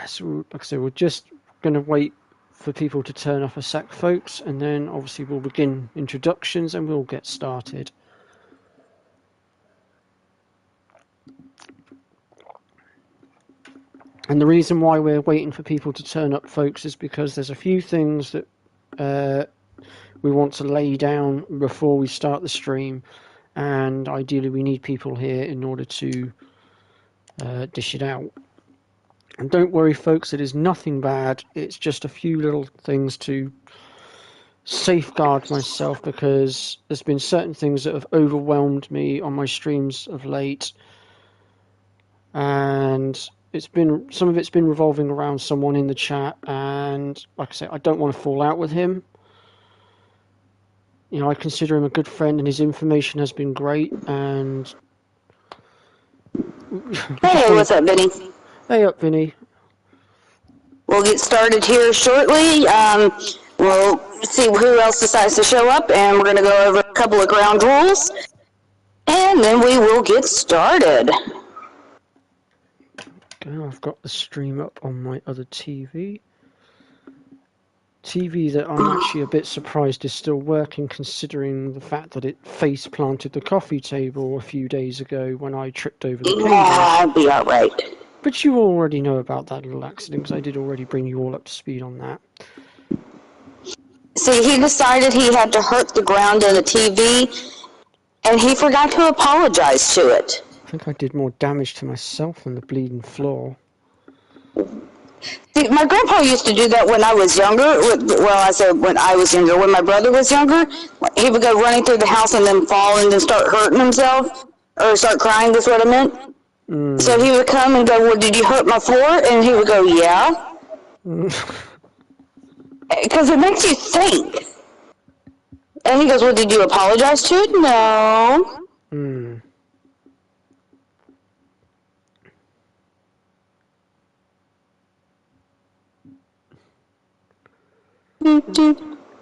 So, like I said, we're just going to wait for people to turn up a sec, folks, and then obviously we'll begin introductions and we'll get started. And the reason why we're waiting for people to turn up, folks, is because there's a few things that we want to lay down before we start the stream, and ideally we need people here in order to dish it out. And don't worry, folks, it is nothing bad. It's just a few little things to safeguard myself, because there's been certain things that have overwhelmed me on my streams of late, and some of it's been revolving around someone in the chat, and like I say, I don't want to fall out with him. You know, I consider him a good friend, and his information has been great. And hey, what's up, Vinny? Hey up, Vinny. We'll get started here shortly. We'll see who else decides to show up, and we're going to go over a couple of ground rules, and then we will get started. Okay, I've got the stream up on my other TV. TV that I'm actually a bit surprised is still working, considering the fact that it face planted the coffee table a few days ago when I tripped over the cable. I'll be alright. But you already know about that little accident, because I did already bring you all up to speed on that. See, he decided he had to hurt the ground in the TV, and he forgot to apologize to it. I think I did more damage to myself than the bleeding floor. See, my grandpa used to do that when I was younger. Well, I said when I was younger. When my brother was younger, he would go running through the house and then fall and then start hurting himself, or start crying, that's what I meant. So he would come and go, well, did you hurt my floor? And he would go, yeah. Because it makes you think. And he goes, well, did you apologize to it? No.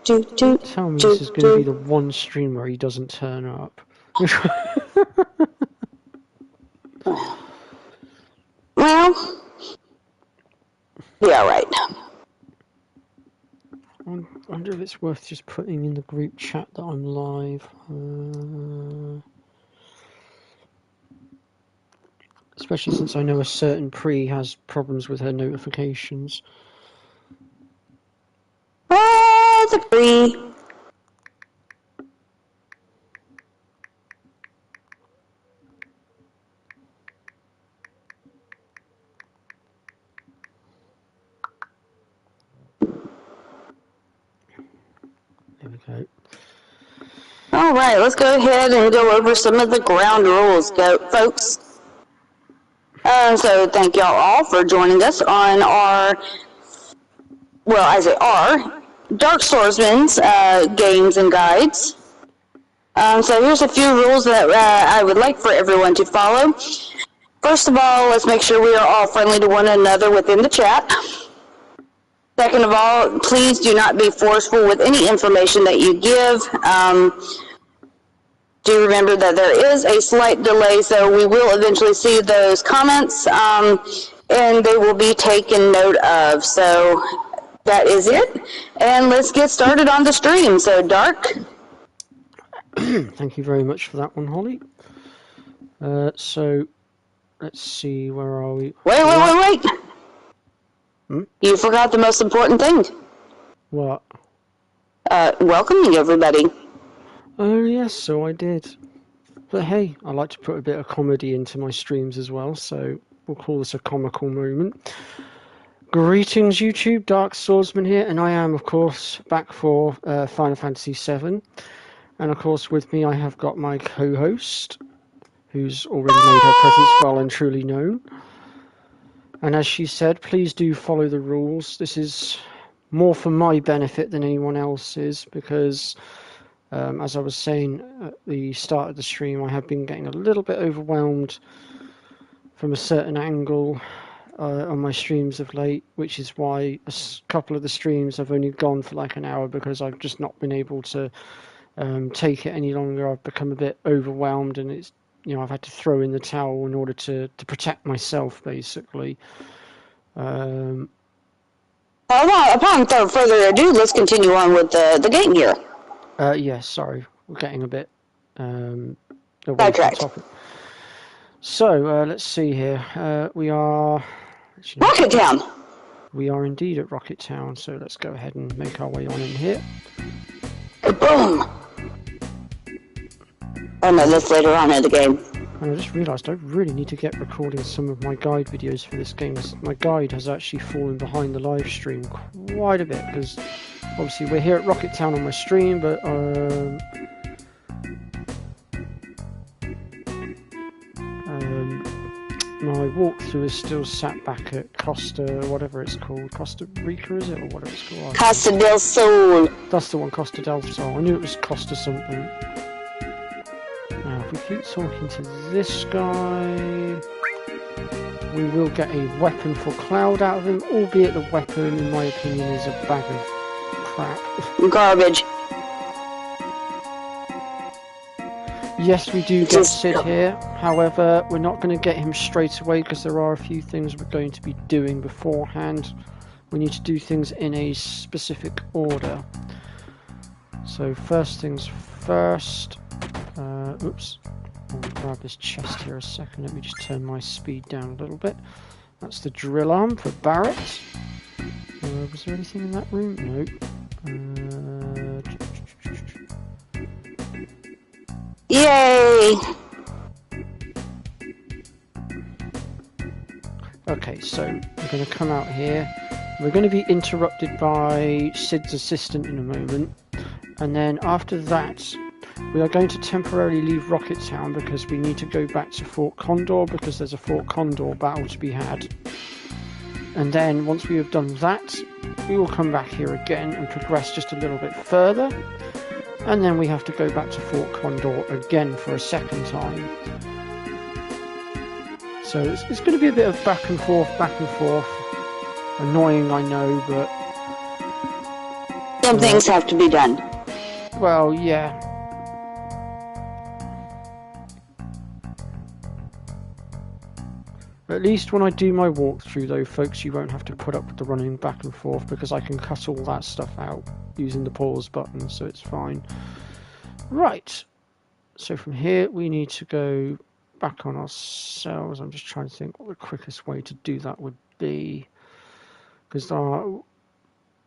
Tell me this is going to be the one stream where he doesn't turn up. Well, yeah, right. I wonder if it's worth just putting in the group chat that I'm live. Especially since I know a certain Pre has problems with her notifications. The Pre. There we go. All right, let's go ahead and go over some of the ground rules, folks. So thank y'all all for joining us on our, well, I say our, Dark Swordsman's games and guides. So here's a few rules that I would like for everyone to follow. First of all, let's make sure we are all friendly to one another within the chat. Second of all, please do not be forceful with any information that you give. Do remember that there is a slight delay, so we will eventually see those comments, and they will be taken note of. So that is it, and let's get started on the stream. So, Dark. Thank you very much for that one, Holly. So, let's see, where are we? Wait. You forgot the most important thing. What? Welcoming everybody. Oh, yes, so I did. But hey, I like to put a bit of comedy into my streams as well, so we'll call this a comical moment. Greetings, YouTube. Dark Swordsman here, and I am, of course, back for Final Fantasy VII. And, of course, with me I have got my co-host, who's already made her presence well and truly known. And as she said, please do follow the rules. This is more for my benefit than anyone else's, because as I was saying at the start of the stream, I have been getting a little bit overwhelmed from a certain angle on my streams of late, which is why a couple of the streams have only gone for like an hour, because I've just not been able to take it any longer. I've become a bit overwhelmed, and I've had to throw in the towel in order to protect myself, basically. Upon further ado, let's continue on with the game here. Yes, sorry, we're getting a bit away from Sidetracked. topic. So let's see here. We are Rocket Town. We are indeed at Rocket Town. So let's go ahead and make our way on in here. Boom. Oh no, that's later on in the game. And I just realised I really need to get recording some of my guide videos for this game. My guide has actually fallen behind the live stream quite a bit because obviously we're here at Rocket Town on my stream, but my walkthrough is still sat back at Costa, whatever it's called, Costa Rica is it, or whatever it's called? Costa del Sol. That's the one, Costa del Sol. I knew it was Costa something. Now, if we keep talking to this guy, we will get a weapon for Cloud out of him, albeit the weapon, in my opinion, is a bag of crap. Garbage. Yes, we do get Sid here. However, we're not going to get him straight away because there are a few things we're going to be doing beforehand. We need to do things in a specific order. So first things first. Oops. I'll grab this chest here a second. Let me just turn my speed down a little bit. That's the drill arm for Barrett. Was there anything in that room? Nope. Yay! Okay, so we're going to come out here. We're going to be interrupted by Sid's assistant in a moment. And then after that, we are going to temporarily leave Rocket Town because we need to go back to Fort Condor because there's a Fort Condor battle to be had. And then once we have done that, we will come back here again and progress just a little bit further. And then we have to go back to Fort Condor again for a second time. So it's going to be a bit of back and forth. Annoying, I know, but... Some things have to be done. Well, yeah. At least when I do my walkthrough, though, folks, you won't have to put up with the running back and forth because I can cut all that stuff out using the pause button, so it's fine. Right. So from here, we need to go back on ourselves. I'm just trying to think what the quickest way to do that would be. Because our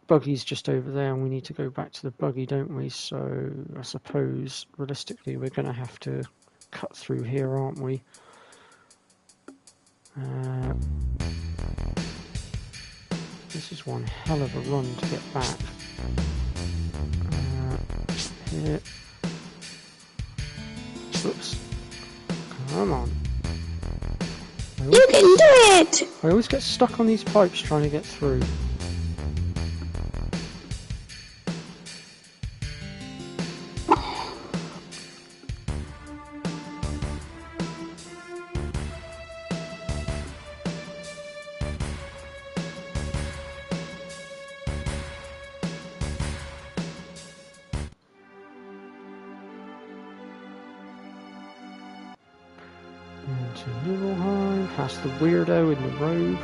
buggy's just over there and we need to go back to the buggy, don't we? So I suppose, realistically, we're going to have to cut through here, aren't we? This is one hell of a run to get back. Here. Oops. Come on. You can do it! I always get stuck on these pipes trying to get through. Past the weirdo in the robe,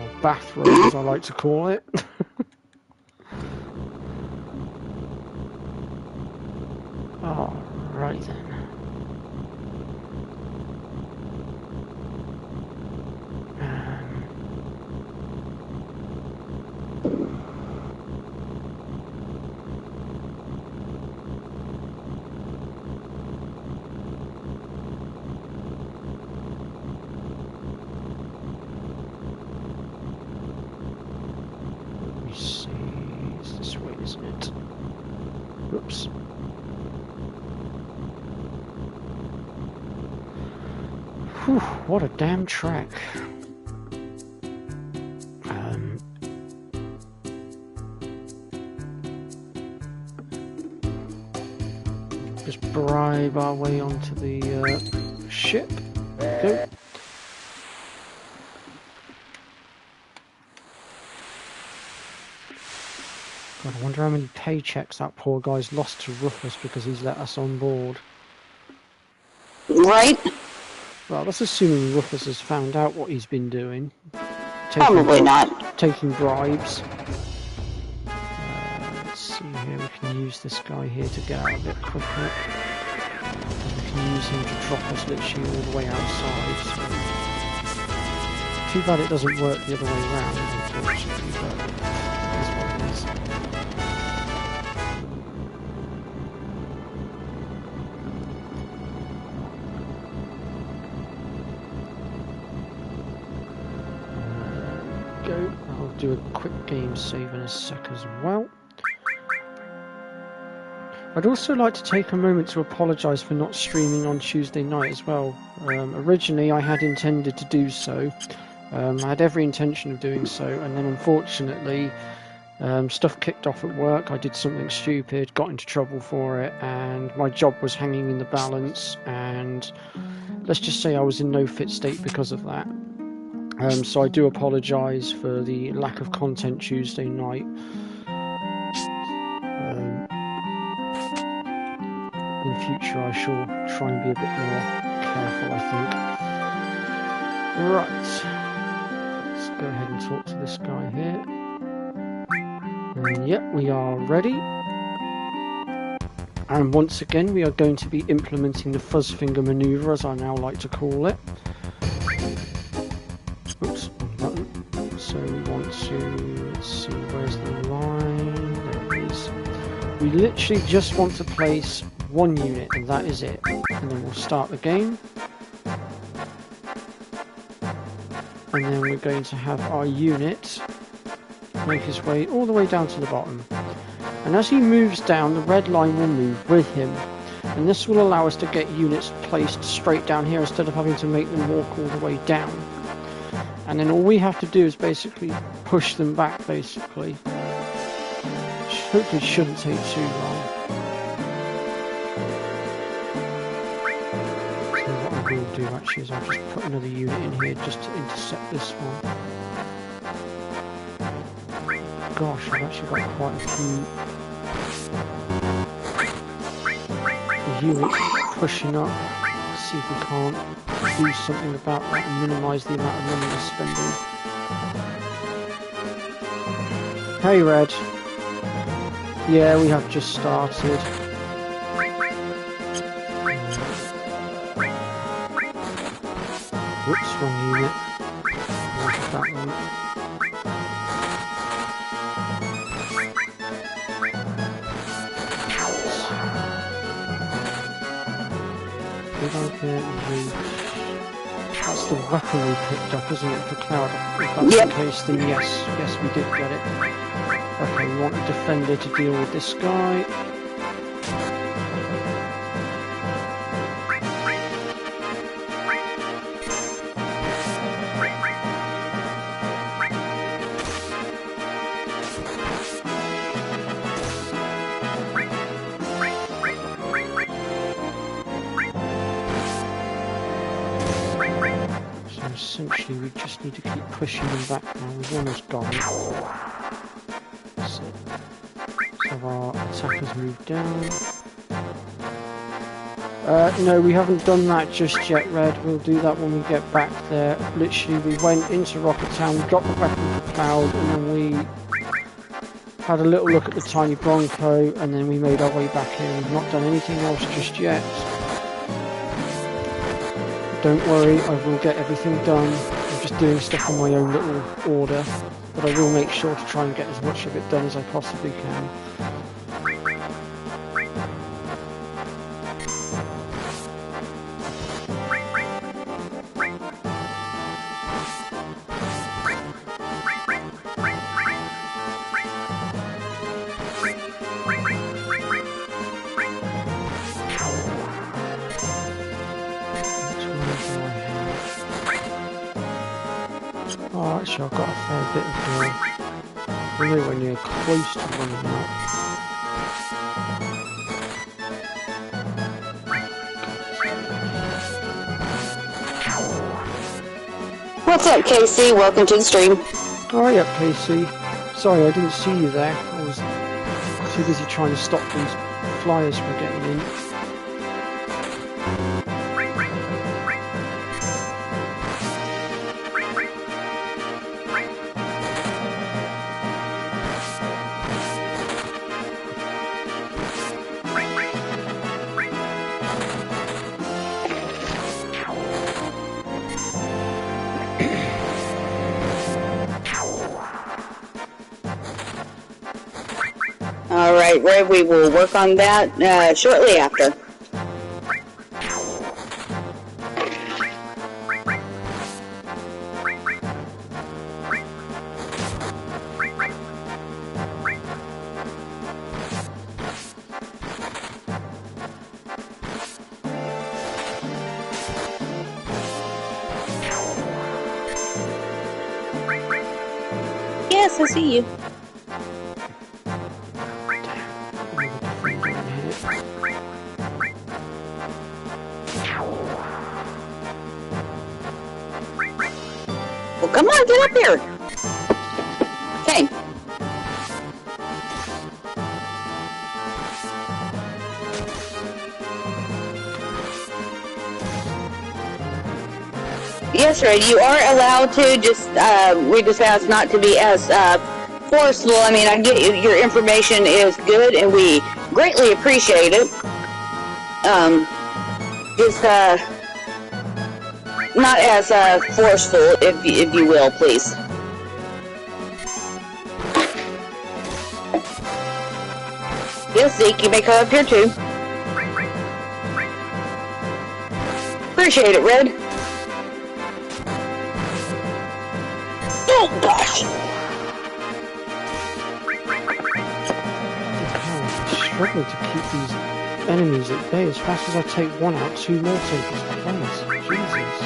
or bathrobe as I like to call it. Alright then. Oops. Whew, what a damn track. Just bribe our way onto the ship. Go. God, I wonder how many paychecks that poor guy's lost to Rufus because he's let us on board. Right? Well, that's assuming Rufus has found out what he's been doing. Probably not. taking bribes. Let's see here, we can use this guy here to get out a bit quicker. We can use him to drop us literally all the way outside. So. Too bad it doesn't work the other way around, unfortunately, but it is what it is. Go. I'll do a quick game save in a sec as well. I'd also like to take a moment to apologise for not streaming on Tuesday night as well. Originally I had intended to do so. I had every intention of doing so, and then unfortunately stuff kicked off at work. I did something stupid, got into trouble for it, and my job was hanging in the balance, and let's just say I was in no fit state because of that. So I do apologise for the lack of content Tuesday night. In future I shall try and be a bit more careful, I think. Right, let's go ahead and talk to this guy here. And yep, we are ready. And once again we are going to be implementing the fuzz finger manoeuvre, as I now like to call it. Oops, wrong button. So we want to, let's see, where's the line? There it is. We literally just want to place one unit, and that is it. And then we'll start the game. And then we're going to have our unit make his way all the way down to the bottom. And as he moves down, the red line will move with him. And this will allow us to get units placed straight down here instead of having to make them walk all the way down. And then all we have to do is basically push them back, basically. Which hopefully shouldn't take too long. Will do actually is I'll just put another unit in here just to intercept this one. Gosh, I've actually got quite a few units pushing up. Let's see if we can't do something about that and minimise the amount of money we're spending. Hey Red. Yeah, we have just started. Whoops, wrong unit. Where's that one? Did I get the... That's the weapon we picked up, isn't it, for Cloud? If that's the case, then yes, we did get it. Okay, we want a defender to deal with this guy. Essentially, we just need to keep pushing them back now. We've almost gone. So our attackers move down. No, we haven't done that just yet, Red. We'll do that when we get back there. Literally, we went into Rocket Town, we dropped the weapon for Cloud, and then we had a little look at the tiny Bronco, and then we made our way back here. We've not done anything else just yet. Don't worry, I will get everything done. I'm just doing stuff in my own little order, but I will make sure to try and get as much of it done as I possibly can. Oh, actually, I've got a fair bit of here. We're nowhere near close to running out. What's up, Casey? Welcome to the stream. Oh, yeah, Casey. Sorry, I didn't see you there. I was too busy trying to stop these flyers from getting in. Alright, Red, we will work on that shortly after. Yes, I see you. Well, come on, get up here. Okay. Yes, Red, you are allowed to, just, we just ask not to be as, forceful. I mean, I get you, your information is good, and we greatly appreciate it. Just, not as, forceful, if you will, please. Yes, Zeke, you may come up here, too. Appreciate it, Red. Oh, gosh! I'm struggling to keep these enemies at bay. As fast as I take one out, two more take his place. Jesus.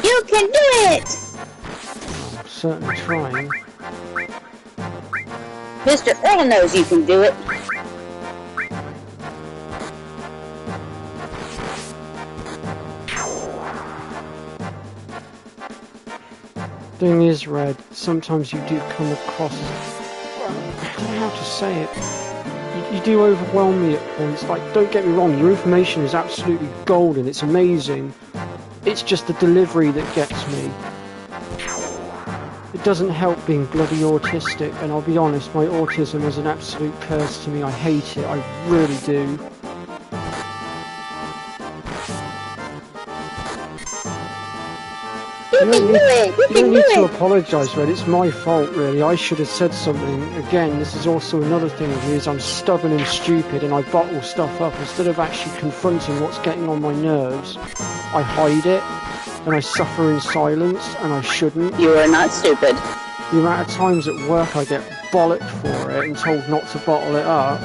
You can do it! I'm certainly trying. Mr. Earl knows you can do it. Thing is, Red, sometimes you do come across as, well, I don't know how to say it. You do overwhelm me at points. Like, don't get me wrong, your information is absolutely golden, it's amazing. It's just the delivery that gets me. It doesn't help being bloody autistic, and I'll be honest, my autism is an absolute curse to me. I hate it, I really do. You don't need to apologise, Red. It's my fault, really. I should have said something. Again, this is also another thing of me, is I'm stubborn and stupid, and I bottle stuff up. Instead of actually confronting what's getting on my nerves, I hide it, and I suffer in silence, and I shouldn't. You are not stupid. The amount of times at work I get bollocked for it and told not to bottle it up.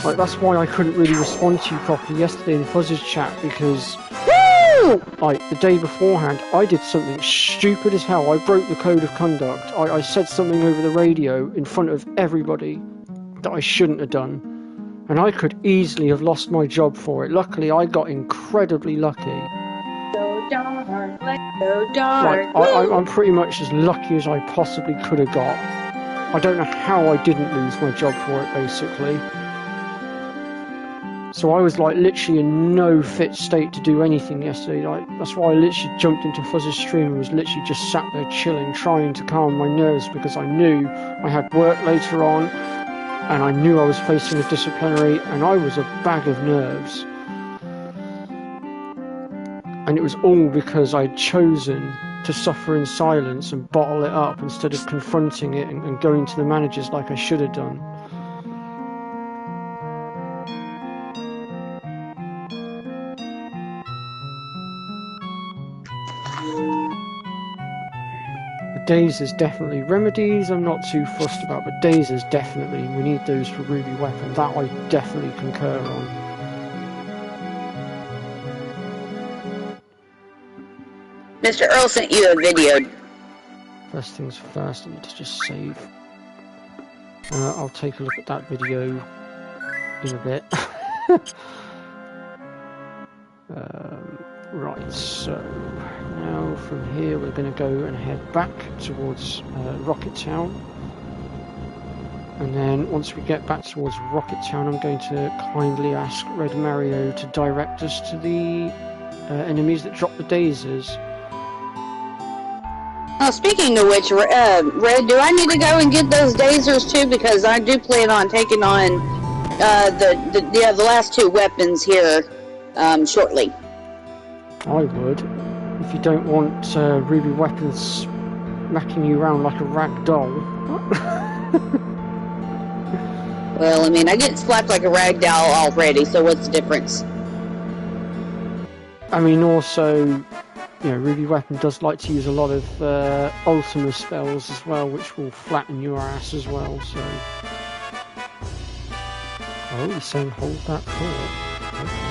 Like, that's why I couldn't really respond to you properly yesterday in Fuzz's chat, because like, the day beforehand, I did something stupid as hell. I broke the code of conduct. I said something over the radio in front of everybody that I shouldn't have done. And I could easily have lost my job for it. Luckily, I got incredibly lucky. So dark, so dark. Like, I'm pretty much as lucky as I possibly could have got. I don't know how I didn't lose my job for it, basically. So I was like literally in no fit state to do anything yesterday. Like, that's why I literally jumped into Fuzz's stream and was literally just sat there chilling, trying to calm my nerves, because I knew I had work later on, and I knew I was facing a disciplinary, and I was a bag of nerves. And it was all because I'd chosen to suffer in silence and bottle it up instead of confronting it and going to the managers like I should have done. Dazers definitely. Remedies I'm not too fussed about, but Dazers definitely. We need those for Ruby Weapon. That I definitely concur on. Mr. Earl sent you a video. First things first, I need to just save. I'll take a look at that video in a bit. Right, so now from here we're going to go and head back towards Rocket Town, and then once we get back towards Rocket Town, I'm going to kindly ask Red Mario to direct us to the enemies that drop the Dazers. Oh, speaking of which, Red, do I need to go and get those Dazers too? Because I do plan on taking on the last two weapons here shortly. I would. If you don't want ruby weapons smacking you around like a rag doll. Well, I mean, I get slapped like a rag doll already, so what's the difference? I mean, also, you know, ruby weapon does like to use a lot of Ultima spells as well, which will flatten your ass as well, so... Oh, he's saying hold that thought. Okay.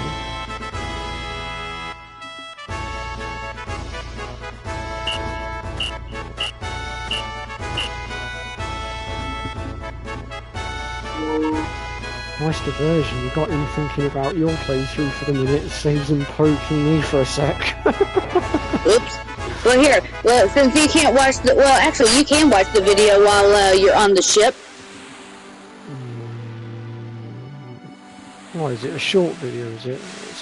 Nice diversion. You got him thinking about your playthrough for the minute. It saves him poking me for a sec. Oops. Well, here. Well, since you can't watch the... Well, actually, you can watch the video while you're on the ship. What is it? A short video, is it?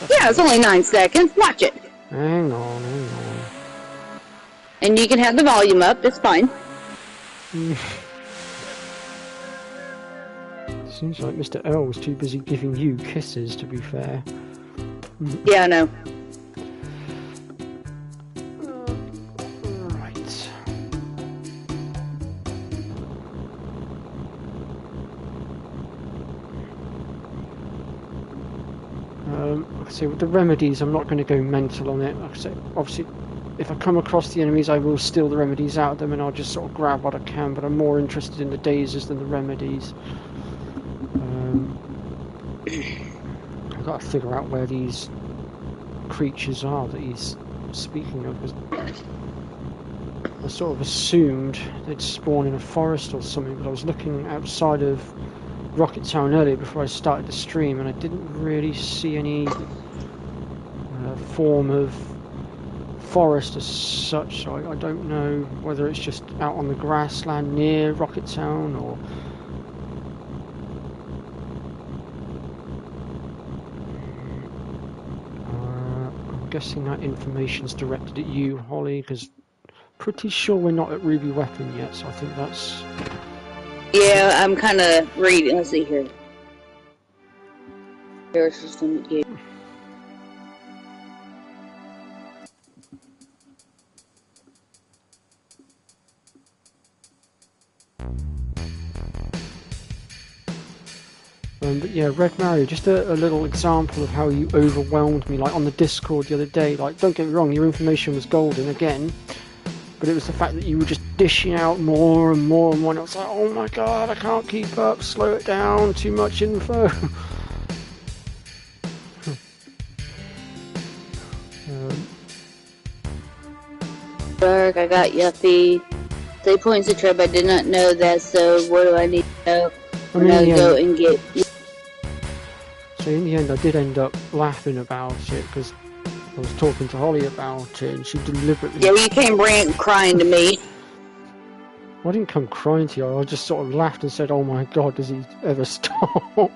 Yeah, it's only 9 seconds. Watch it. Hang on, hang on. And you can have the volume up. It's fine. Seems like Mr. L was too busy giving you kisses, to be fair. Yeah, I know. Right. Like I say, with the remedies, I'm not going to go mental on it. Like I say, obviously, if I come across the enemies, I will steal the remedies out of them, and I'll just sort of grab what I can. But I'm more interested in the dazers than the remedies. I've got to figure out where these creatures are that he's speaking of. I sort of assumed they'd spawn in a forest or something, but I was looking outside of Rocket Town earlier before I started the stream, and I didn't really see any form of forest as such, so I don't know whether it's just out on the grassland near Rocket Town or... I'm guessing that information's directed at you, Holly, because pretty sure we're not at Ruby Weapon yet, so I think that's... Yeah, I'm kind of reading. Let's see here. There's system. Yeah. But yeah, Red Mario, just a little example of how you overwhelmed me, like on the Discord the other day. Like, don't get me wrong, your information was golden again, but it was the fact that you were just dishing out more and more and more, and I was like, oh my god, I can't keep up, slow it down, too much info. Dark, I got Yuffie. 3 points of trip, I did not know that, so what do I need to know? I'm gonna go and get... So in the end, I did end up laughing about it, because I was talking to Holly about it, and she deliberately... Yeah, well, you came crying to me. I didn't come crying to you, I just sort of laughed and said, oh my god, does he ever stop?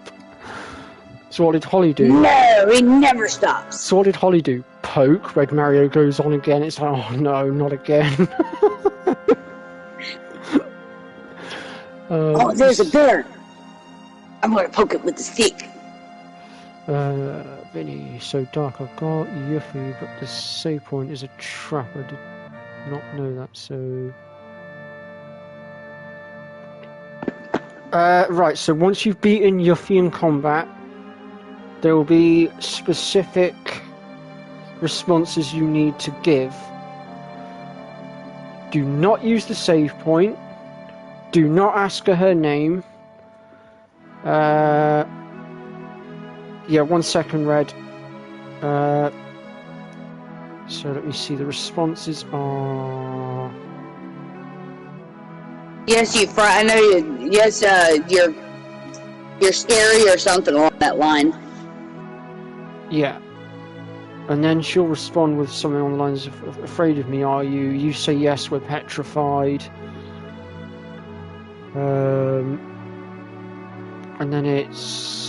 So what did Holly do? No, he never stops. So what did Holly do? Poke, Red Mario goes on again, it's like, oh no, not again. Oh, there's a bear. I'm gonna poke it with the stick. Vinny, so dark, I've got Yuffie, but the save point is a trap. I did not know that, so... right, so once you've beaten Yuffie in combat, there will be specific responses you need to give. Do not use the save point. Do not ask her name. Yeah, 1 second, Red. So let me see. The responses are... Yes, you fry. I know you. Yes, you're scary or something along that line. Yeah. And then she'll respond with something on the lines of, afraid of me, are you? You say yes, we're petrified. And then it's...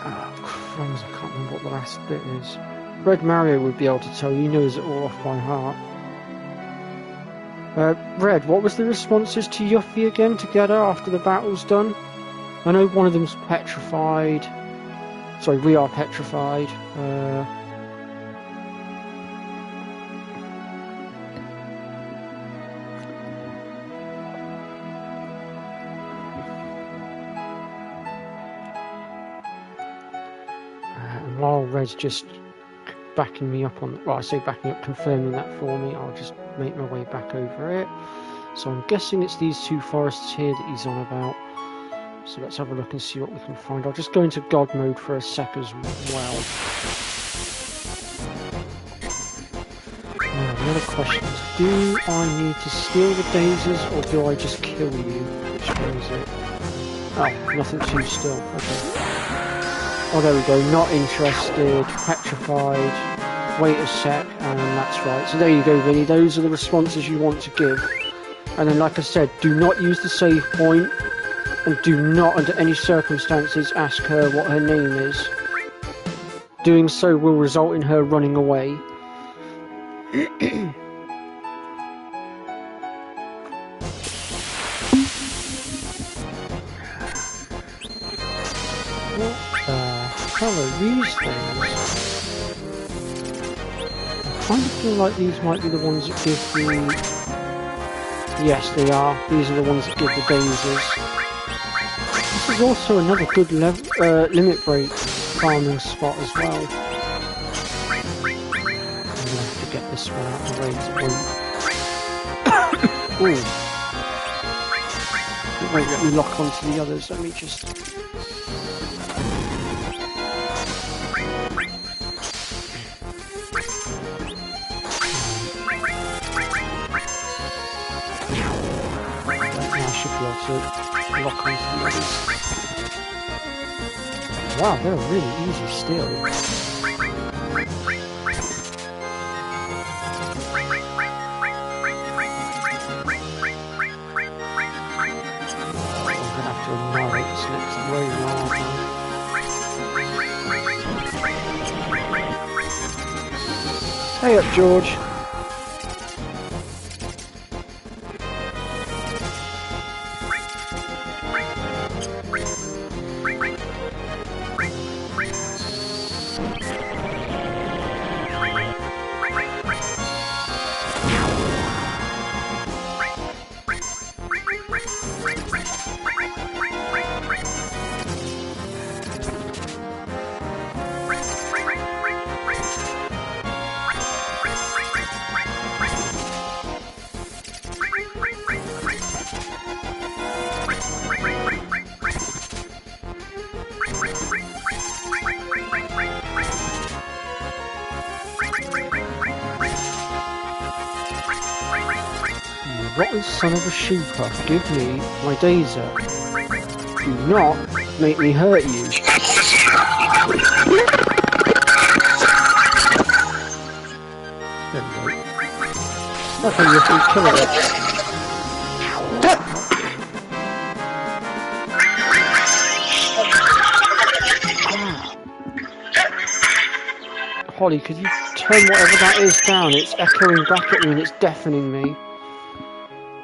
Oh, crumbs, I can't remember what the last bit is. Red Mario would be able to tell you, he knows it all off by heart. Red, what was the responses to Yuffie again together after the battle's done? I know one of them's petrified. Sorry, we are petrified. And while Red's just backing me up on, well, I say backing up, confirming that for me, I'll just make my way back over it. So I'm guessing it's these two forests here that he's on about. So let's have a look and see what we can find. I'll just go into God mode for a sec as well. Now, the other question is, do I need to steal the daisies or do I just kill you? Which one is it? Oh, nothing to steal. Okay. Oh, there we go. Not interested. Petrified. Wait a sec. And that's right. So there you go, Vinny. Those are the responses you want to give. And then, like I said, do not use the save point. And do not, under any circumstances, ask her what her name is. Doing so will result in her running away. Hello, these things. I kind of feel like these might be the ones that give the... Yes, they are. These are the ones that give the daisies. This is also another good limit break farming spot as well. I'm gonna have to get this one out of the way to wait. Ooh. It won't let me lock onto the others. Let me just... to lock onto the others. Wow, they're really easy still. I'm gonna have to annihilate this next wave now. Hey up, George. Rotten son of a shooper, give me my Dazer. Do not make me hurt you. There we go. Okay, you're free killing it. Holly, could you turn whatever that is down? It's echoing back at me and it's deafening me.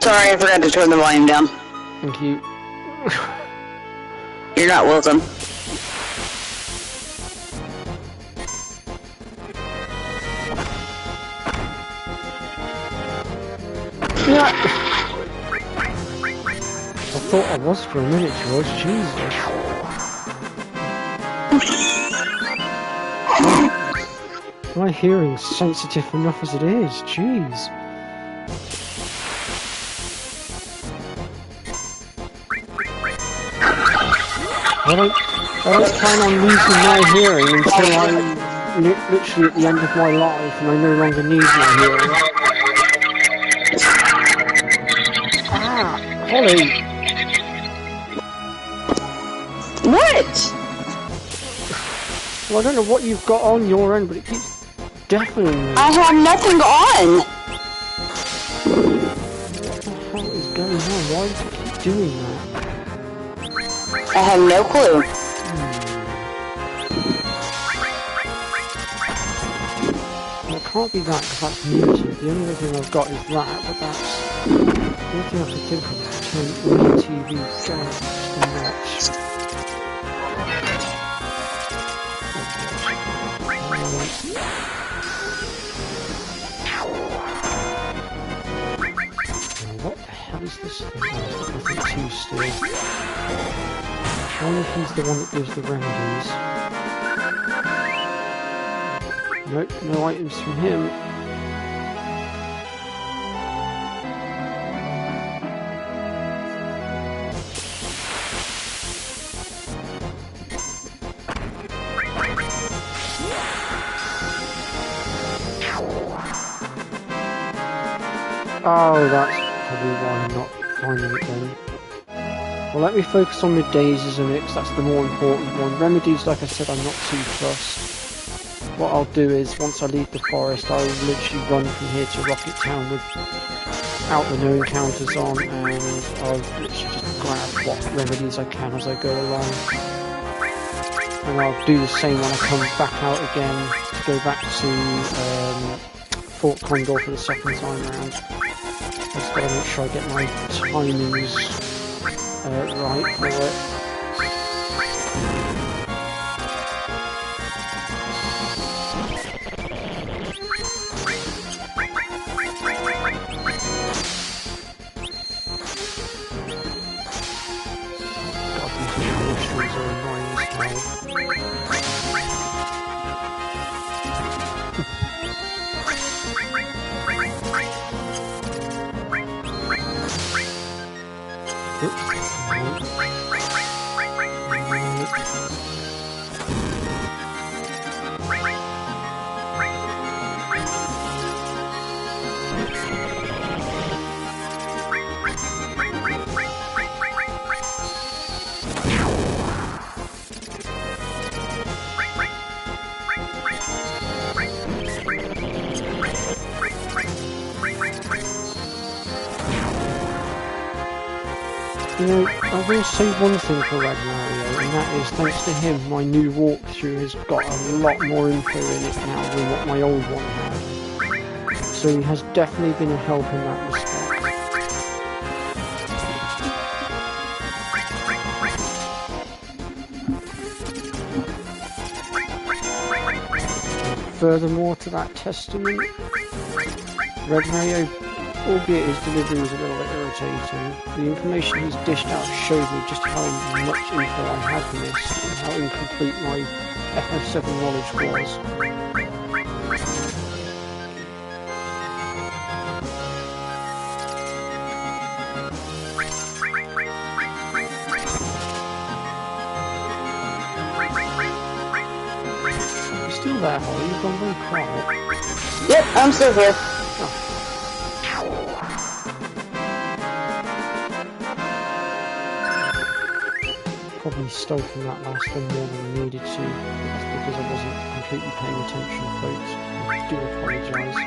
Sorry, I forgot to turn the volume down. Thank you. You're not welcome. Yeah. I thought I was for a minute, George. Jesus. My hearing's sensitive enough as it is. Jeez. I don't plan on losing my hearing until I'm literally at the end of my life and I no longer need my hearing. Ah, Holly! What? Well, I don't know what you've got on your end, but it keeps deafening me. I have nothing on! What the hell is going on? Why does it keep doing that? I have no clue. What can't be that because that's muted. The only other thing I've got is that, but that's the only thing I can think of is to turn my TV down just a notch. What the hell is this thing? Oh, nothing too still. I wonder if he's the one that gives the remedies. Nope, no items from him. Oh, that's probably why I'm not finding it then. Well, let me focus on the daisies and because that's the more important one. Remedies, like I said, I'm not too fussed. What I'll do is, once I leave the forest, I'll literally run from here to Rocket Town without the no encounters on, and I'll literally just grab what remedies I can as I go along. And I'll do the same when I come back out again to go back to Fort Condor for the second time round. I've just got to make sure I get my timings right for it. God, these mushrooms are annoying as hell. You know, I will say one thing for Red Mario, and that is, thanks to him, my new walkthrough has got a lot more info in it now than what my old one had. So he has definitely been a help in that respect. And furthermore to that testament, Red Mario, albeit his delivery was a little bit irritating, the information he's dished out showed me just how much info I had missed and how incomplete my FF7 knowledge was. You're still there, Holly? You've gone very quiet. Yep, I'm still here. Probably stole from that last one more than I needed to. That's because I wasn't completely paying attention, folks. I do apologise.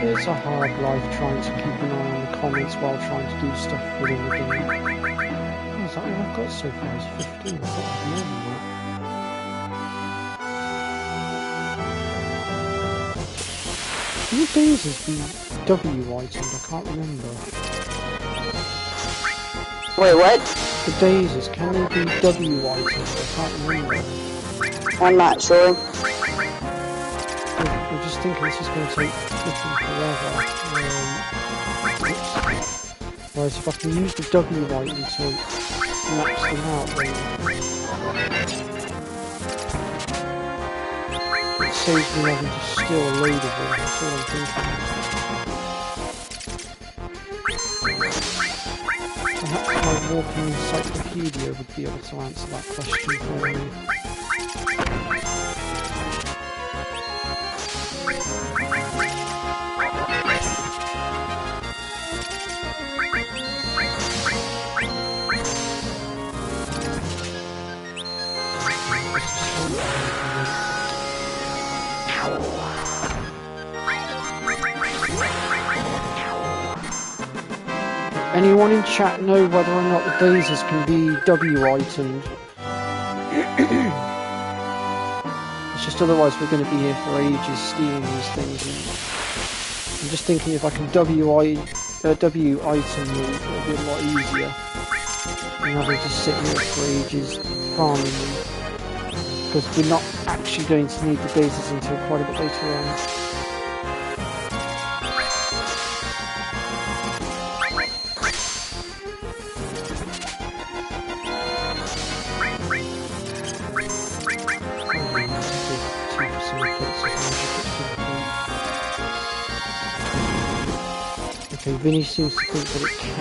It's a hard life trying to keep an eye on the comments while trying to do stuff within the game. Oh, is that all I've got so far is 15? I thought I had more than that. Can the daisies be W-item'd? I can't remember. Wait, what? The daisies, can they be W items? I can't remember. I'm not sure. I'm just thinking this is going to take flipping forever. Oops. Whereas if I can use the W item to max them out, then it saves me having to steal a load of them. That's all I'm thinking. Perhaps my walking encyclopedia would be able to answer that question for me. Anyone in chat know whether or not the daisies can be W itemed? It's just just otherwise we're going to be here for ages stealing these things. And I'm just thinking if I can W item them, it'll be a lot easier than having to sit here for ages farming them. Because we're not actually going to need the daisies until quite a bit later on. Okay, Vinny seems to think that it can.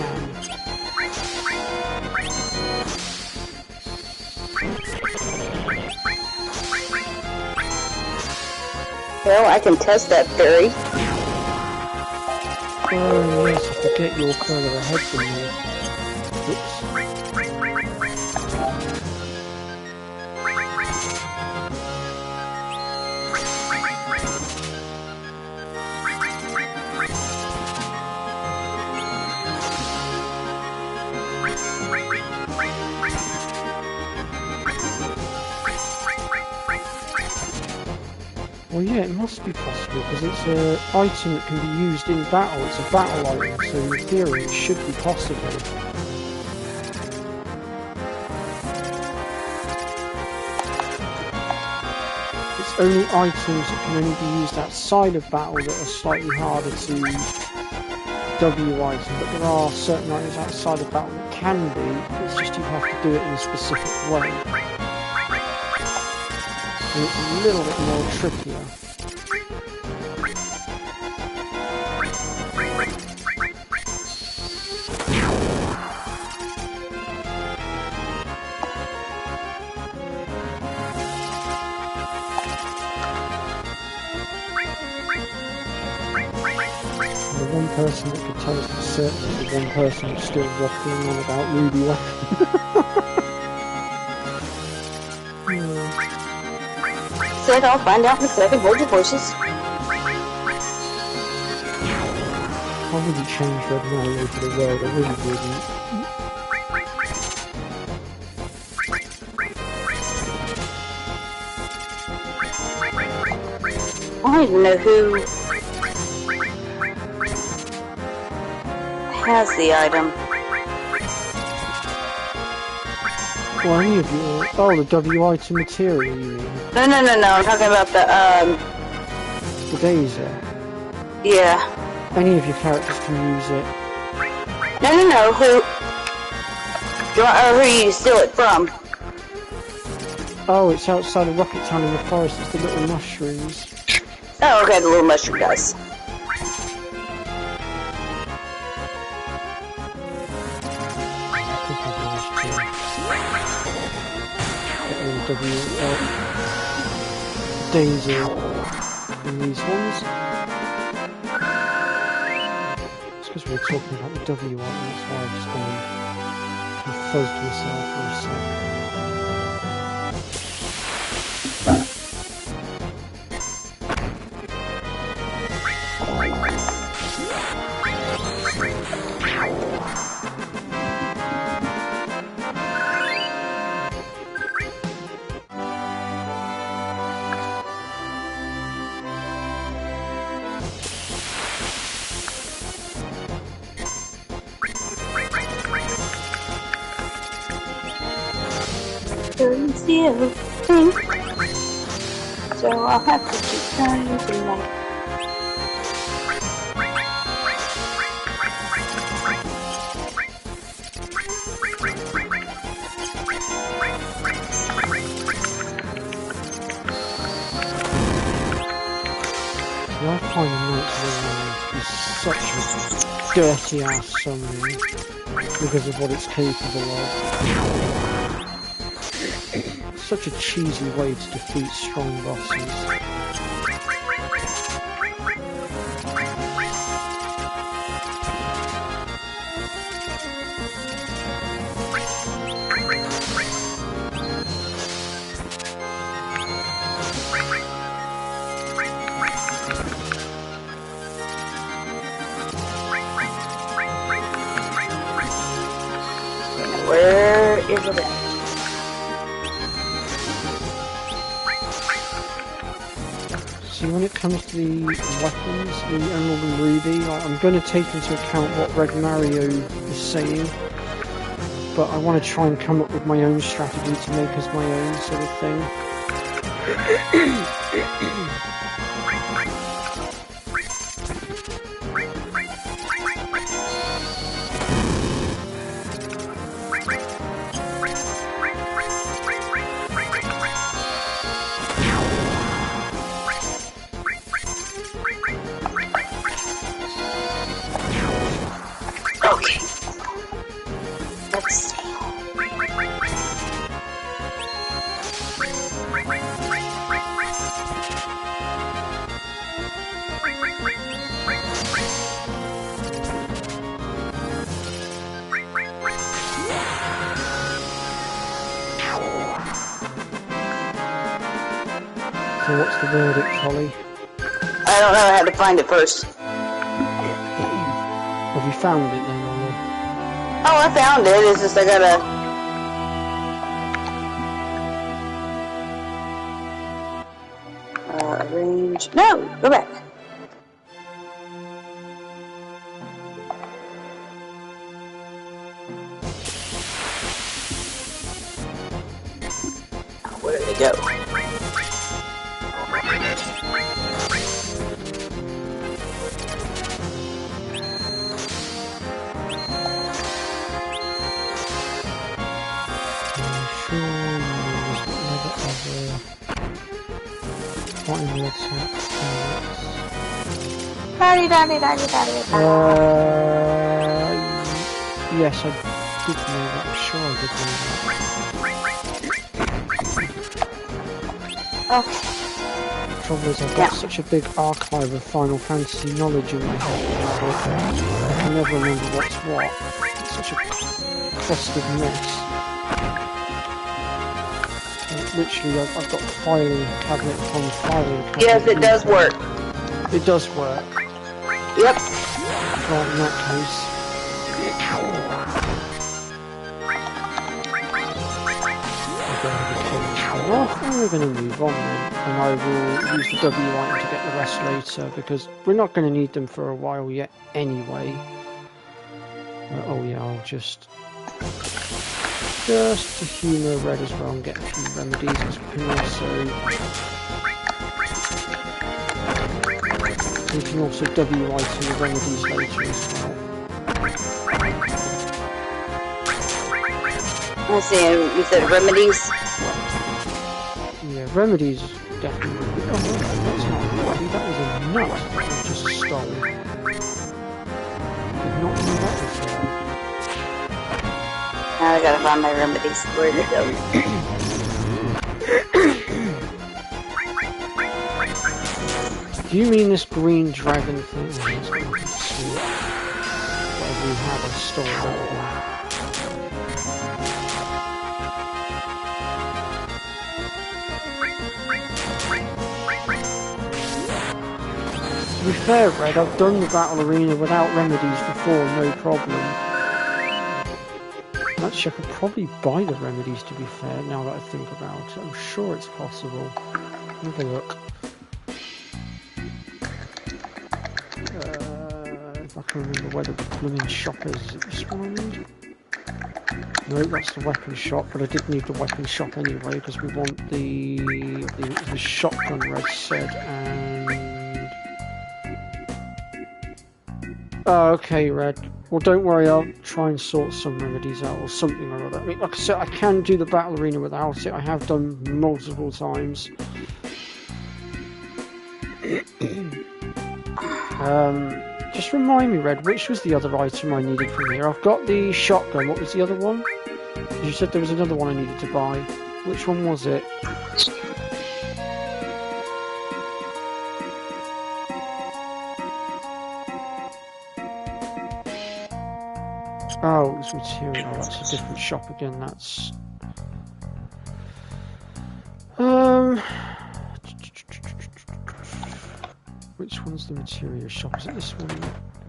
Well, I can test that theory. Oh yes, I forget you're further ahead than me. Oops. Well, yeah, it must be possible because it's an item that can be used in battle. It's a battle item, so in theory it should be possible. It's only items that can only be used outside of battle that are slightly harder to W item, but there are certain items outside of battle that can be. It's just you have to do it in a specific way. And it's a little bit more trickier. The one person that could tell us for certain is the one person that's still waffling on about Ruby Weapon. Said I'll find out in a second. Hold your horses. I wouldn't change Red Milo for the world, I really wouldn't. I don't even know who has the item. Well, any of you... Oh, the W item material, you mean? No. I'm talking about the, The Daisy. yeah. Any of your characters can use it. No. Who you steal it from? Oh, it's outside of Rocket Town in the forest, it's the little mushrooms. Oh, okay, the little mushroom guys. Daisy in these ones. It's because we were talking about the W one, that's why I've just fuzzed myself for a sec. So I'll have to keep trying tonight. I find the Knights of the Round is such a dirty ass summon because of what it's capable of. Such a cheesy way to defeat strong bosses. Where is it at? see, when it comes to the weapons, the Emerald and Ruby, I'm going to take into account what Red Mario is saying, but I want to try and come up with my own strategy to make as my own sort of thing. Okay. Let's see. So what's the verdict, Holly? I don't know, I had to find it first. Have you found it then, or? Oh, I found it, it's just I gotta... arrange... No, go back. Where did it go? Yes, I did know that. I'm sure I did know that. Okay. The trouble is, I've got such a big archive of Final Fantasy knowledge in my head. I can never remember what's what. It's such a clustered mess. Literally, I've got filing cabinet upon filing cabinet. Yes, it does work. It does work. Yep. Right, in that case. Well, we're going to move on then, and I will use the W item to get the rest later, because we're not going to need them for a while yet anyway. Oh yeah, I'll just to humour Red as well and get a few remedies, because we can also W item the remedies later as well. I see, you said remedies? Yeah, remedies definitely. Oh, that's not a remedy, that was a nut that I just stole. Did not know that before. Now I gotta find my remedies. Where did it go? Do you mean this green dragon thing? Oh, that's going to be sweet. Whatever we have, I stole that one. To be fair, Red, I've done the battle arena without remedies before, no problem. Actually, I could probably buy the remedies, to be fair, now that I think about it. I'm sure it's possible. Have a look. If I can remember where the blooming shop is. Is it this one I need? No, that's the weapon shop, but I did need the weapon shop anyway, because we want the shotgun, Red said, and... Oh, okay, Red. Well, don't worry, I'll try and sort some remedies out, or something or other. I mean, like I said, I can do the battle arena without it. I have done multiple times. Just remind me, Red, which was the other item I needed from here? I've got the shotgun. What was the other one? You said there was another one I needed to buy. Which one was it? Oh, it was material. That's a different shop again. That's... Which one's the material shop? Is it this one?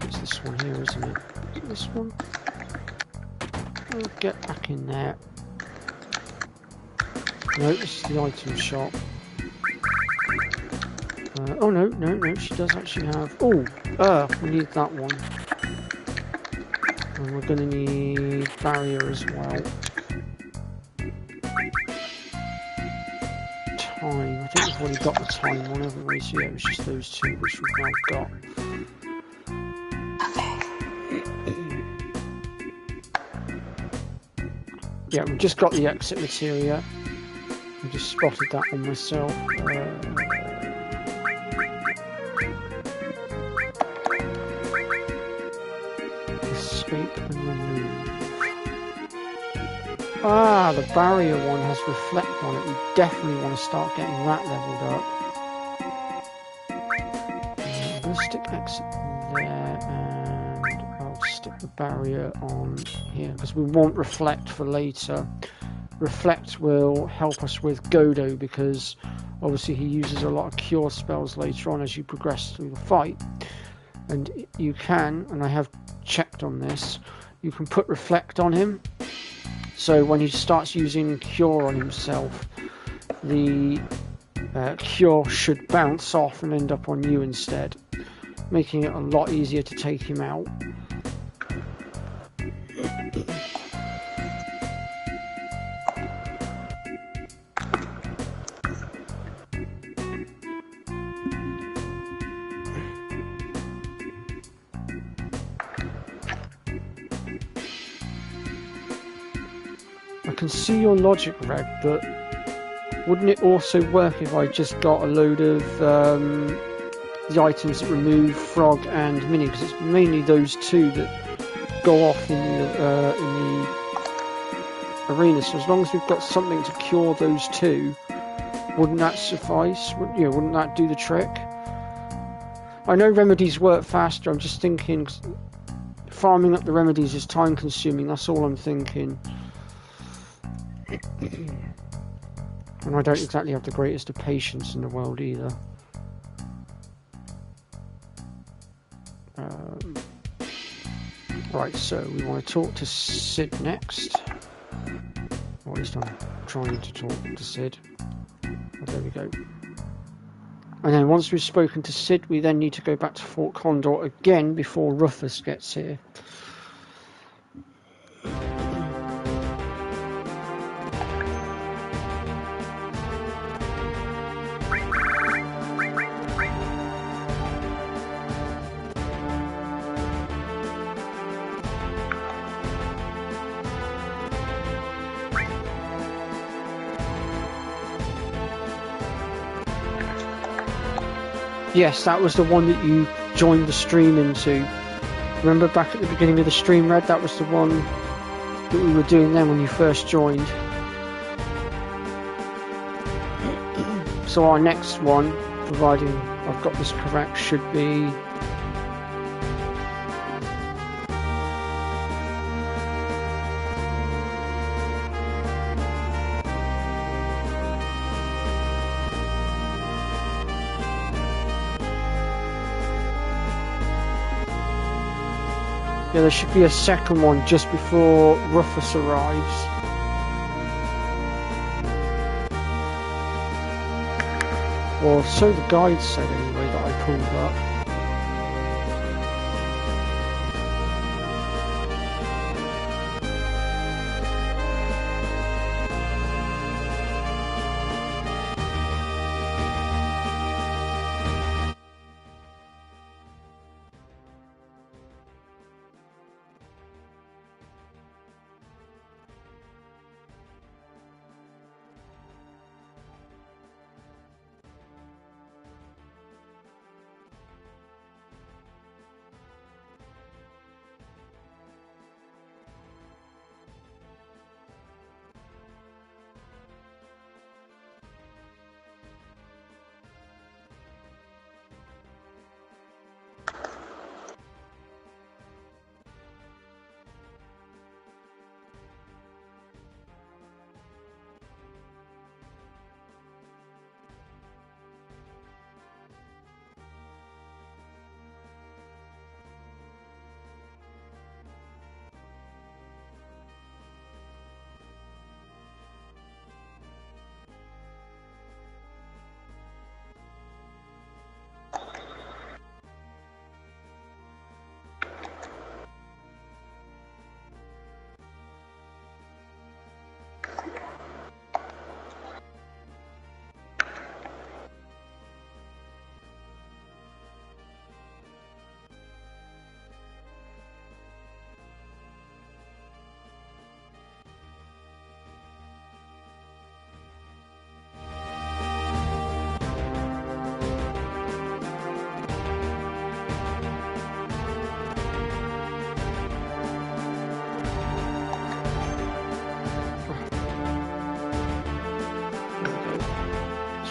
It's this one here, isn't it? Is it this one? I'll get back in there. No, this is the item shop. Oh no, no, no, she does actually have... Oh, we need that one. And we're going to need barrier as well. Time, I think we've already got the time one, haven't we? So yeah, it was just those two which we've now got. Yeah, we've just got the exit materia. I just spotted that on myself. Escape and remove. Ah, the barrier one has reflect on it. We definitely want to start getting that leveled up. I'm going to stick exit there, and I'll stick the barrier on here because we want reflect for later. Reflect will help us with Godo because obviously he uses a lot of cure spells later on as you progress through the fight. And you can, and I have checked on this, you can put reflect on him. So when he starts using cure on himself, the cure should bounce off and end up on you instead, making it a lot easier to take him out. I can see your logic, Red, but wouldn't it also work if I just got a load of the items that remove Frog and Mini? Because it's mainly those two that go off in the arena. So as long as we've got something to cure those two, wouldn't that suffice? Wouldn't that do the trick? I know remedies work faster. I'm just thinking farming up the remedies is time consuming. That's all I'm thinking. And I don't exactly have the greatest of patience in the world either. Right, so we want to talk to Sid next. Or at least I'm trying to talk to Sid. Oh, there we go. And then once we've spoken to Sid, we then need to go back to Fort Condor again before Rufus gets here. Yes, that was the one that you joined the stream into. Remember back at the beginning of the stream, Red? That was the one that we were doing then when you first joined. So our next one, providing I've got this correct, should be... Yeah, there should be a second one just before Rufus arrives. Or so the guide said anyway that I pulled up.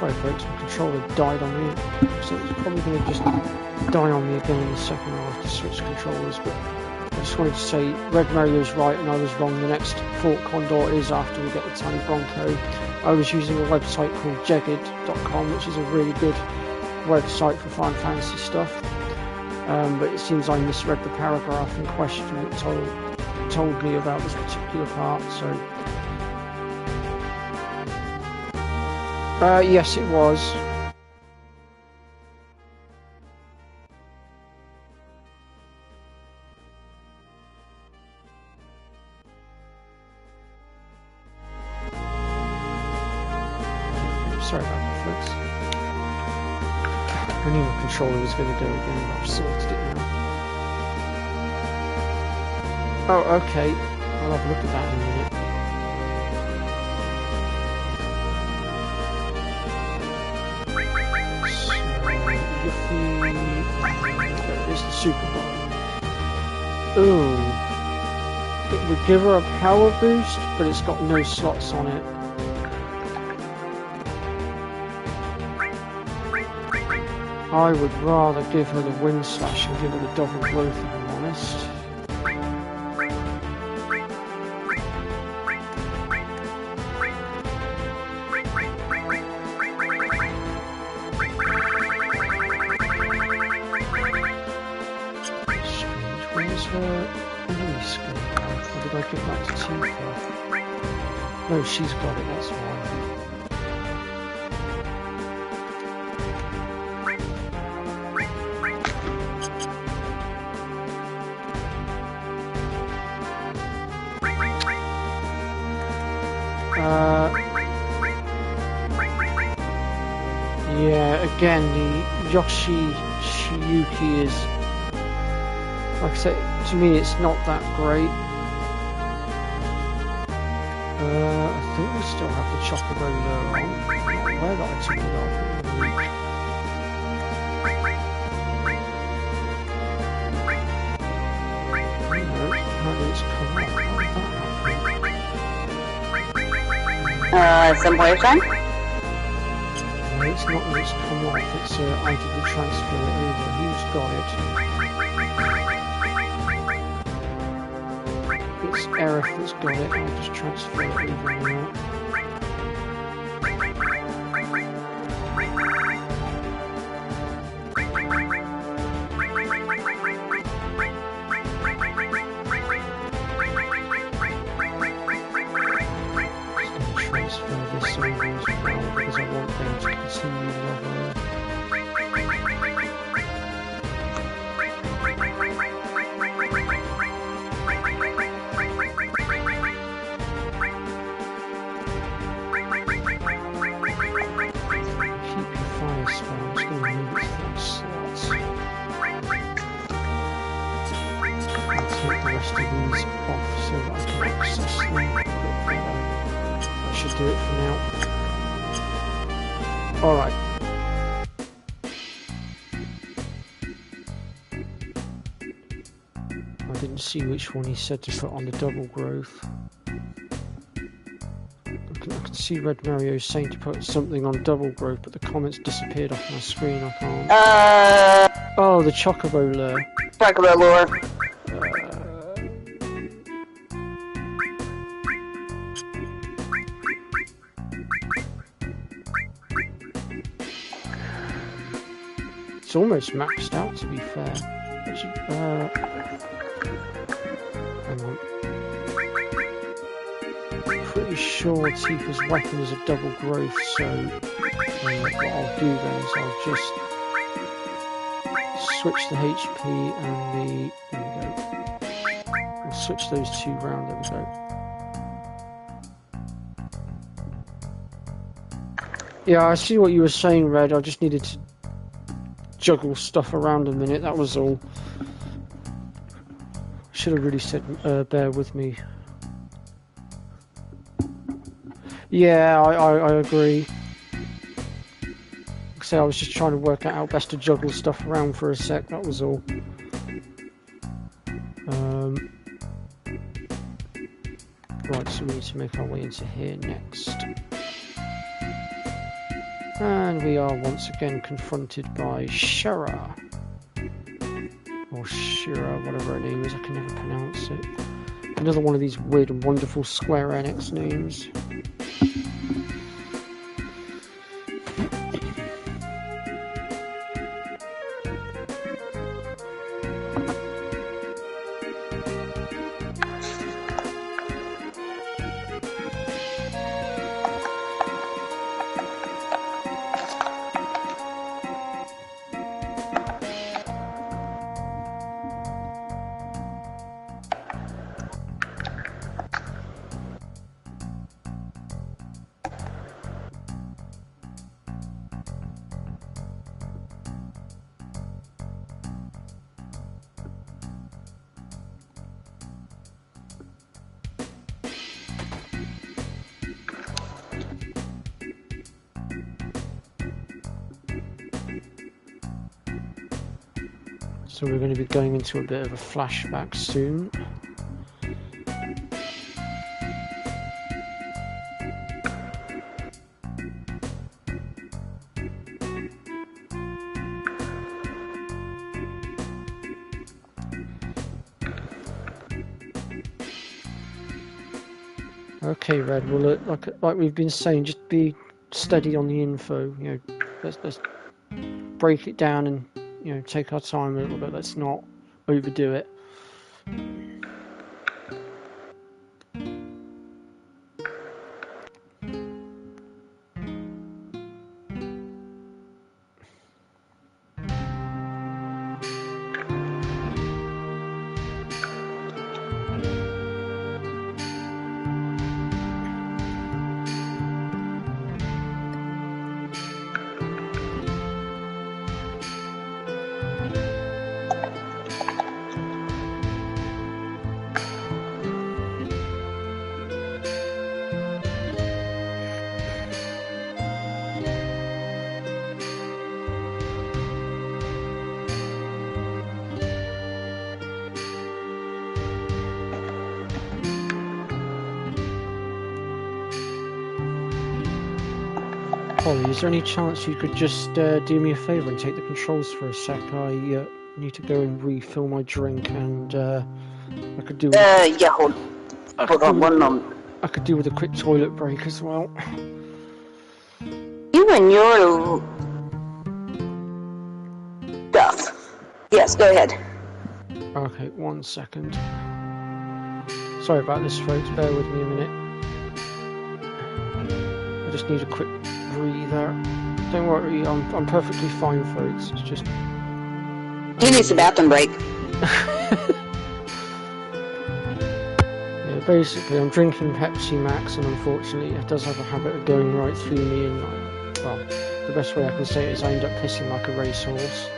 Sorry folks, my controller died on me, so it's probably going to just die on me again in a second. I'll have to switch controllers, but I just wanted to say Red Mario's right and I was wrong. The next Fort Condor is after we get the Tiny Bronco. I was using a website called jagged.com, which is a really good website for Final Fantasy stuff, but it seems I misread the paragraph in question that told me about this particular part, so yes it was. Sorry about that, folks. I knew my controller was going to go again, but I've sorted it now. Oh, okay. I'll have a look at that in a minute. There is the Super Bowl. Ooh. It would give her a power boost, but it's got no slots on it. I would rather give her the Wind Slash and give her the double growth, if I'm honest. Where's her enemy skill? Or did I give that to Tifa? No, she's got it, that's why. Yeah, again, the Yoshi Shiyuki is, like I said, to me it's not that great. I think we still have the Chocobo on. I'm not aware that I took it off. How did it come off? How did that happen? Some point of time? No, it's not that it's come off, it's I didn't transfer it over. Who's got it? It's Aerith that's got it, I'll just transfer it over now. Transfer this over as well because I want them to continue leveling. Keep your fire spell, I'm just going to move it to that slot. I'll take the rest of these off so that I can access them a bit better. That should do it for now. Alright. I didn't see which one he said to put on the double growth. I can see Red Mario saying to put something on double growth, but the comments disappeared off my screen, I can't. Oh, the Chocobo lure. Chocobo lure. It's almost maxed out, to be fair. Hang on. Pretty sure Tifa's weapon is a double growth, so what I'll do then is I'll just switch the HP and the... There we go. I'll switch those two round, there we go. Yeah, I see what you were saying, Red. I just needed to juggle stuff around a minute, that was all. Should have really said bear with me. Yeah, I agree. Like I say, I was just trying to work out how best to juggle stuff around for a sec, that was all. Right, so we need to make our way into here next. And we are once again confronted by Shara. Or Shira, whatever her name is, I can never pronounce it. Another one of these weird and wonderful Square Enix names. So we're going to be going into a bit of a flashback soon. Okay, Red. Well, like we've been saying, just be steady on the info. You know, let's break it down and take our time a little bit. Let's not overdo it. Holly, is there any chance you could just do me a favour and take the controls for a sec? I need to go and refill my drink, and I could do. Yeah, hold on one moment. I could do with a quick toilet break as well. You and your stuff. Yes, go ahead. Okay, 1 second. Sorry about this, folks. Bear with me a minute. I just need a quick breather. Don't worry, I'm perfectly fine, folks. It's just He needs a bathroom break. Yeah, basically, I'm drinking Pepsi Max, and unfortunately, it does have a habit of going right through me. And well, the best way I can say it is I end up pissing like a racehorse.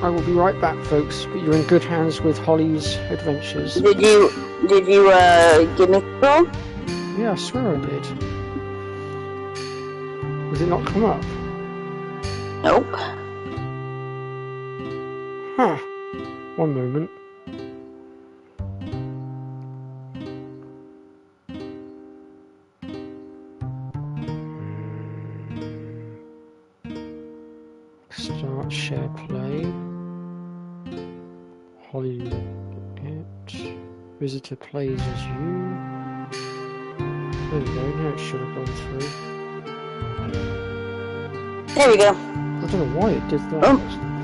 I will be right back, folks. But you're in good hands with Holly's Adventures. Did you give me control? Yeah, I swear I did. Does it not come up? Nope. Huh. One moment. Start share play. Holly it. Visitor plays as you. There we go, now it should have gone through. There we go. I don't know why it did that. Oh.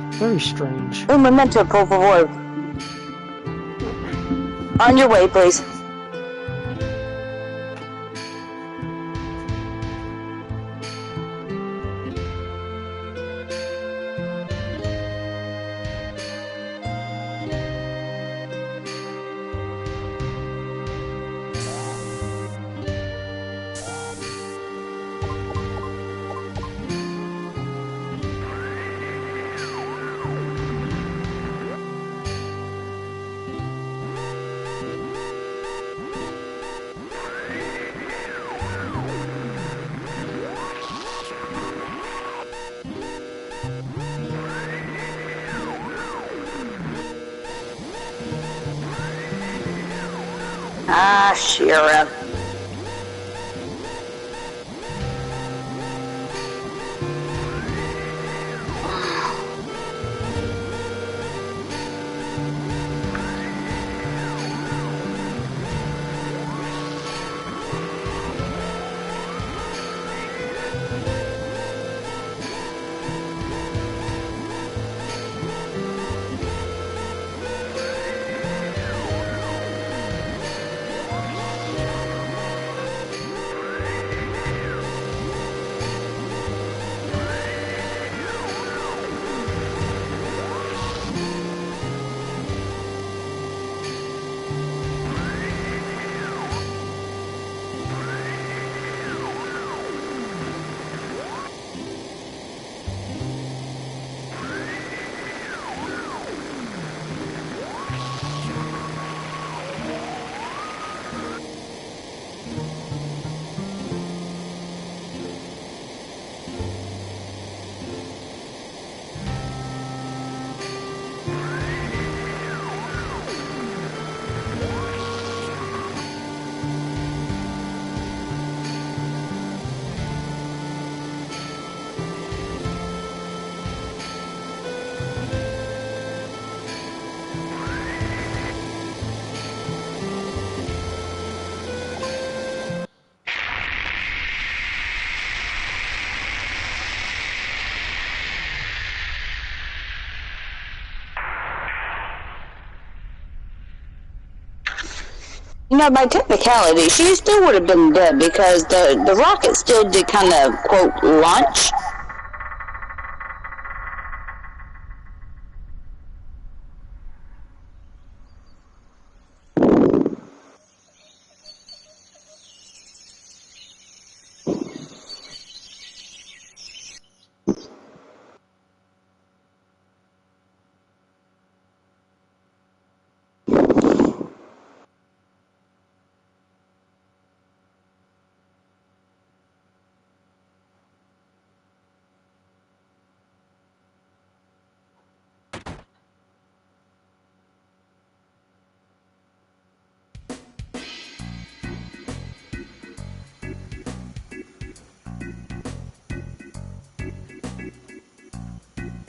It's very strange. Un momento, por favor. On your way, please. Ah, Shira. You know, by technicality, she still would have been dead because the rocket still did kind of, quote, launch.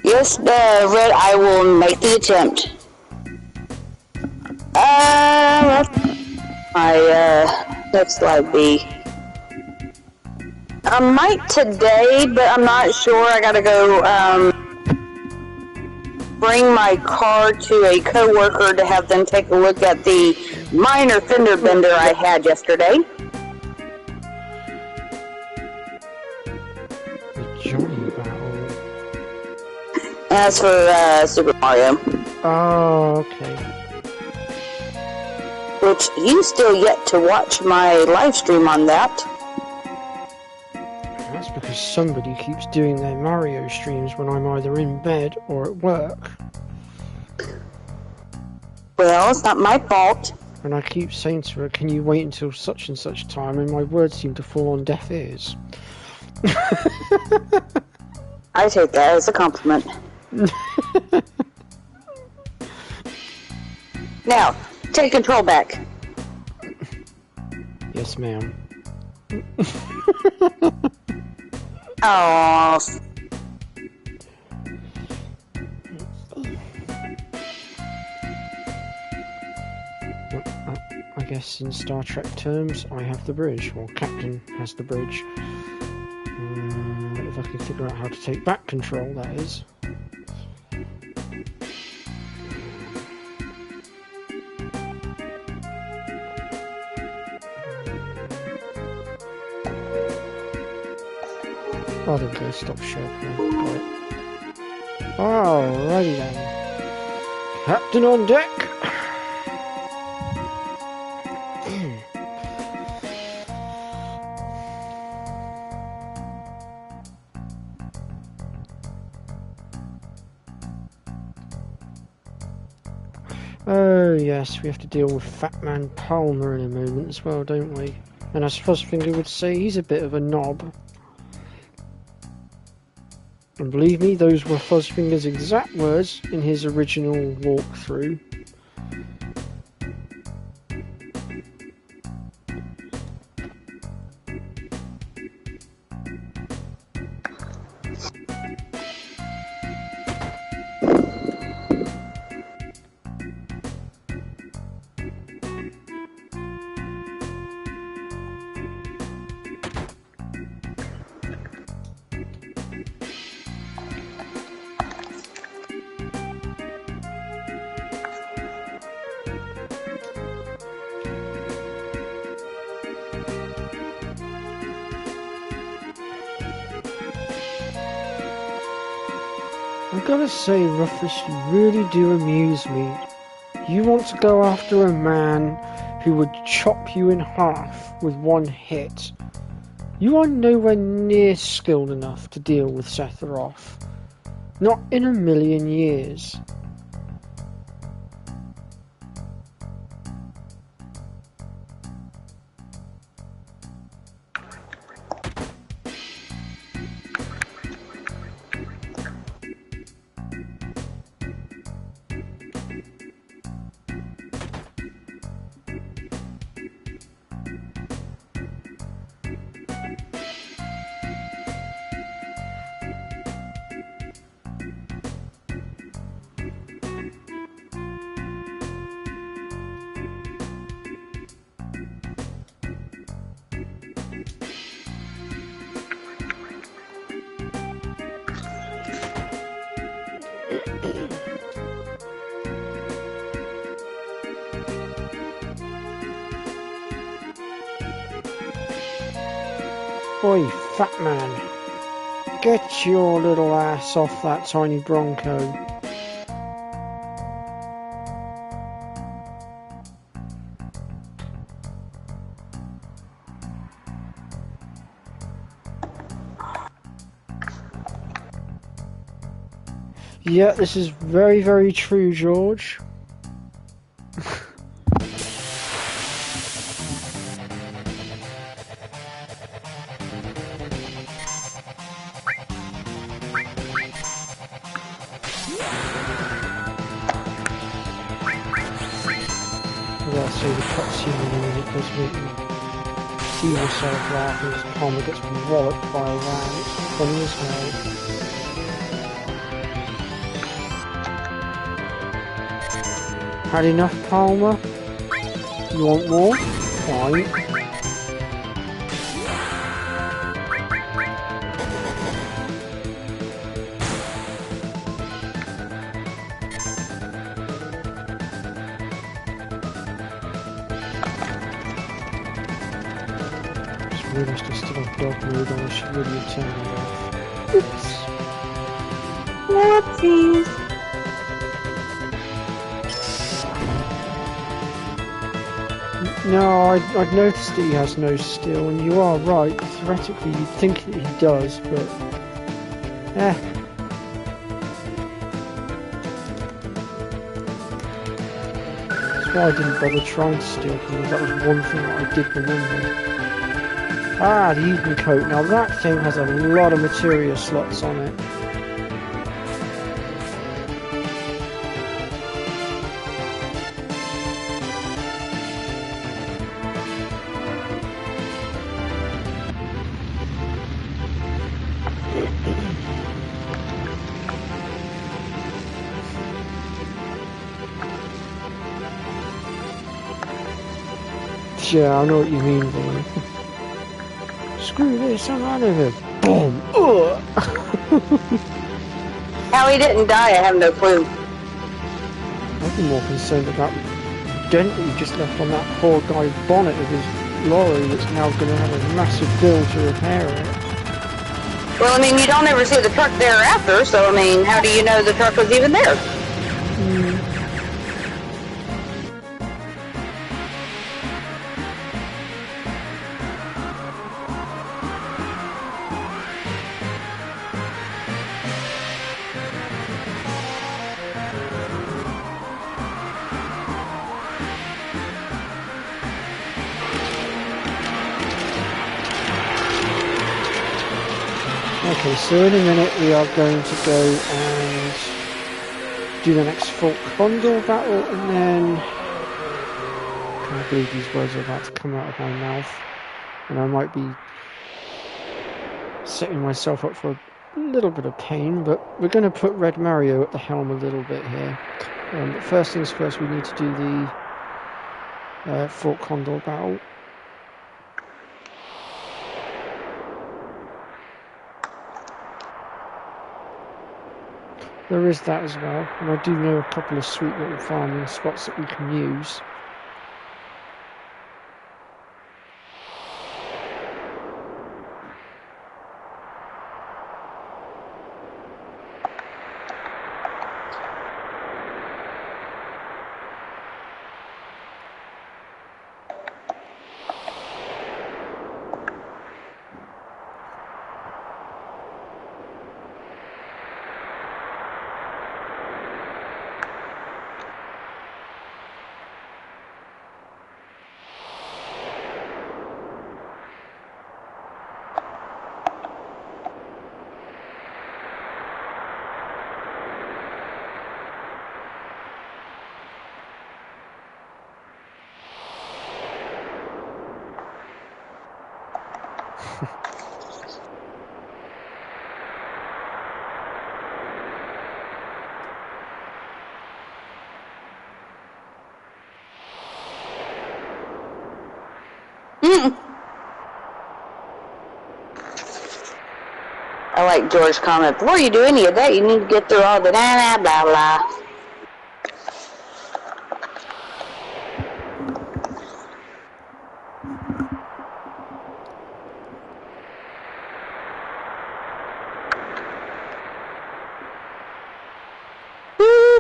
Yes, Red, I will make the attempt. My next slide be. I might today, but I'm not sure. I gotta go bring my car to a coworker to have them take a look at the minor fender bender I had yesterday. The Johnny battle. As for Super Mario. Oh, okay. Which you still yet to watch my live stream on that. That's because somebody keeps doing their Mario streams when I'm either in bed or at work. Well, it's not my fault. And I keep saying to her, can you wait until such and such time? And my words seem to fall on deaf ears. I take that as a compliment. Now, take control back. Yes, ma'am. Oh. I guess in Star Trek terms, I have the bridge, or Captain has the bridge. If I can figure out how to take back control, that is. Oh, there we go, stop SharePoint. Got it. Alrighty then. Captain on deck! Oh yes, we have to deal with Fat Man Palmer in a moment as well, don't we? And as Fuzzfinger would say, he's a bit of a knob. And believe me, those were Fuzzfinger's exact words in his original walkthrough. I've got to say, Rufus, you really do amuse me. You want to go after a man who would chop you in half with one hit. You are nowhere near skilled enough to deal with Sephiroth. Not in a million years. Oi, fat man. Get your little ass off that tiny Bronco. Yeah, this is very, very true, George. I gotta say, the cutscene in a minute does make me see myself laughing as Palmer gets walloped by a ram. It's funny as hell. Had enough, Palmer? You want more? Fine. Just realised I still have dog mode on. I should really have turned it off. Oops. Whoopsies. No, I'd noticed that he has no steel, and you are right. Theoretically, you'd think that he does, but... That's why I didn't bother trying to steal from him. That was one thing that I did remember. Ah, the Eden Coat. Now that thing has a lot of materia slots on it. Yeah, I know what you mean, boy. Screw this, I'm out of here. Boom! Ugh. How he didn't die, I have no clue. I'd be more concerned about the dent that he just left on that poor guy's bonnet of his lorry that's now going to have a massive bill to repair it. Well, I mean, you don't ever see the truck thereafter, so, I mean, how do you know the truck was even there? Okay, so in a minute we are going to go and do the next Fort Condor battle, and then I can't believe these words are about to come out of my mouth, and I might be setting myself up for a little bit of pain, but we're going to put Red Mario at the helm a little bit here. But first things first, we need to do the Fort Condor battle. There is that as well, and I do know a couple of sweet little farming spots that we can use. I like George's comment. Before you do any of that, you need to get through all the blah, blah, blah.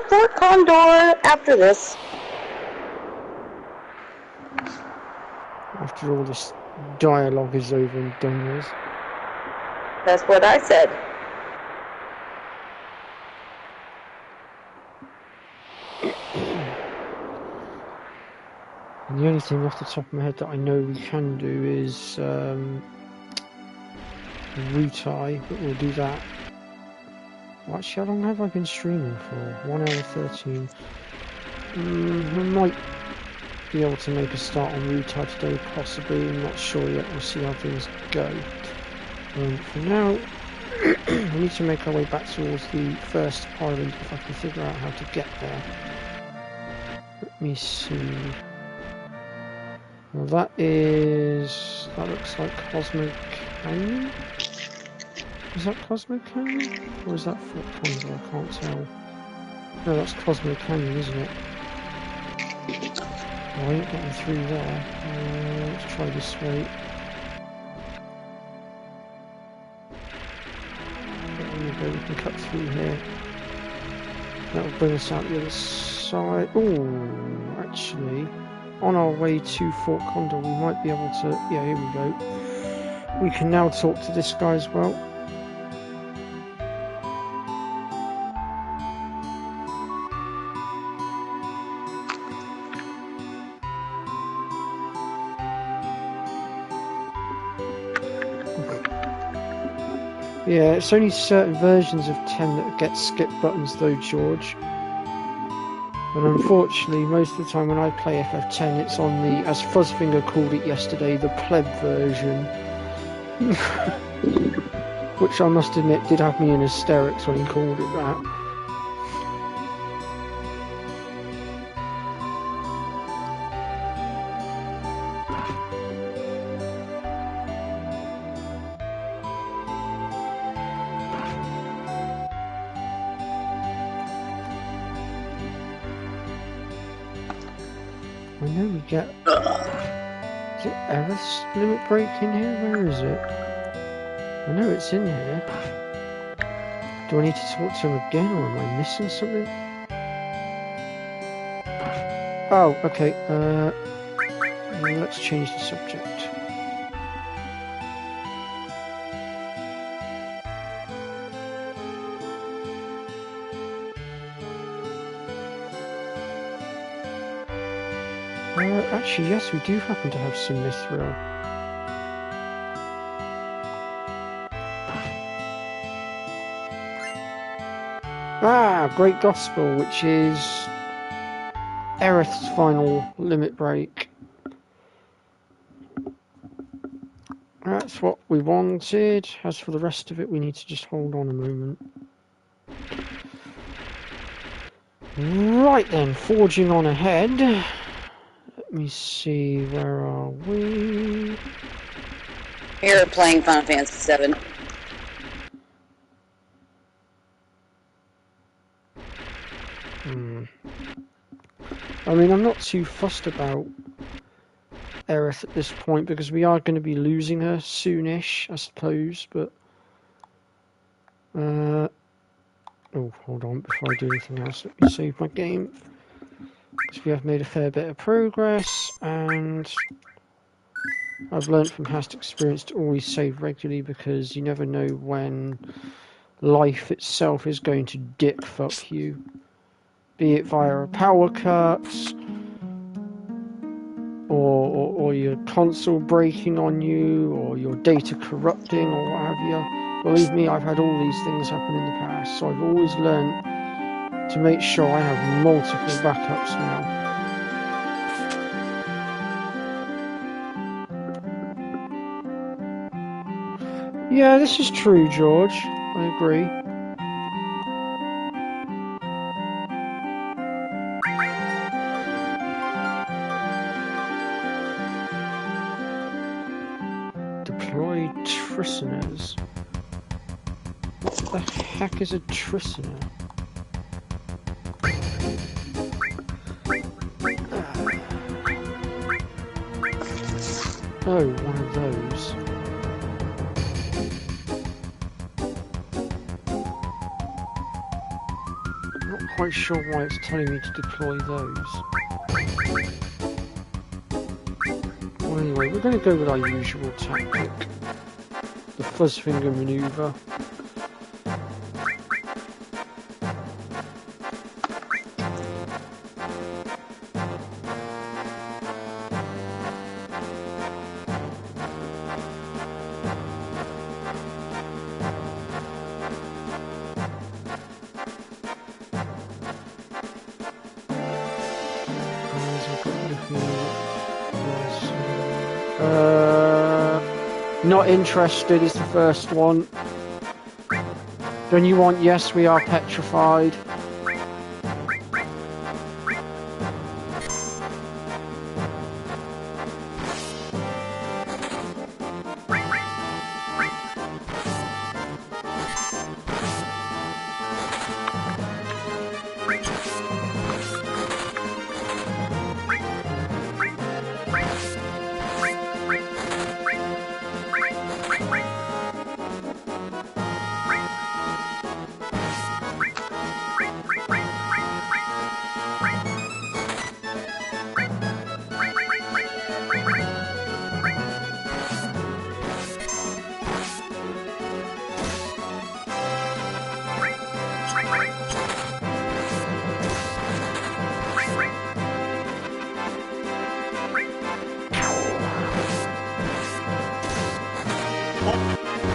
Fort Condor after this. After all this dialogue is over and done with. That's what I said. And the only thing off the top of my head that I know we can do is retie, but we'll do that. Well, actually, how long have I been streaming for? 1 hour 13. I might be able to make a start on retie today, possibly. I'm not sure yet. We'll see how things go. For now, we need to make our way back towards the first island if I can figure out how to get there. Let me see. Well, that looks like Cosmic Canyon? Is that Cosmic Canyon? Or is that Fort Condor? I can't tell. No, that's Cosmic Canyon, isn't it? Oh, I ain't getting through there. Let's try this way. There we go, we can cut through here. That'll bring us out the other side. Oh, actually, on our way to Fort Condor, we might be able to... Yeah, here we go. We can now talk to this guy as well. Yeah, it's only certain versions of 10 that get skip buttons though, George. And unfortunately, most of the time when I play FF10, it's on the, as Fuzzfinger called it yesterday, the pleb version. Which I must admit did have me in hysterics when he called it that. I know we get... Is it Aerith's limit break in here? Where is it? I know it's in here. Do I need to talk to him again, or am I missing something? Oh, okay. Let's change the subject. Actually, yes, we do happen to have some mithril. Ah, Great Gospel, which is Aerith's final limit break. That's what we wanted. As for the rest of it, we need to just hold on a moment. Right then, forging on ahead. Let me see, where are we? You're playing Final Fantasy VII. I mean, I'm not too fussed about Aerith at this point because we are going to be losing her soonish, I suppose, but... oh, hold on, before I do anything else, let me save my game. Because we have made a fair bit of progress, and I've learned from past experience to always save regularly because you never know when life itself is going to dick fuck you. Be it via a power cut, or your console breaking on you, or your data corrupting, or what have you. Believe me, I've had all these things happen in the past, so I've always learned to make sure I have multiple backups now. Yeah, this is true, George. I agree. Deploy Triciners. What the heck is a Triciner? Oh, one of those. Not quite sure why it's telling me to deploy those. Well, anyway, we're going to go with our usual tactic. The fuzz finger maneuver. Not interested is the first one. Then you want yes, we are petrified.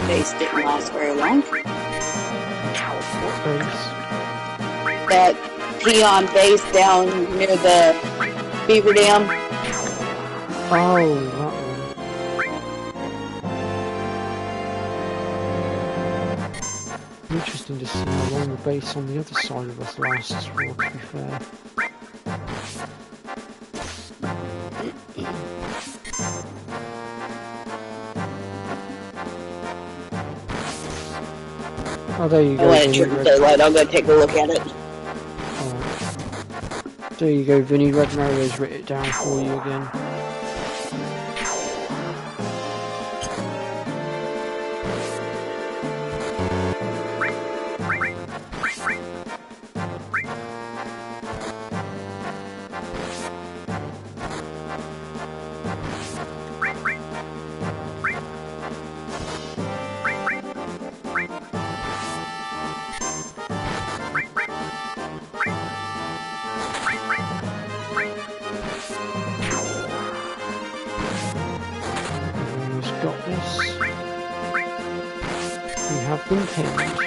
Base didn't last very long. What base? That peon base down near the beaver dam. Oh, that one. Interesting to see how long the base on the other side of us lasts for, to be fair. Oh, there you go. When it turns daylight, I'll go take a look at it. Right. There you go, Vinny. Red Mario's written it down for you again. Got this. We have been pinned.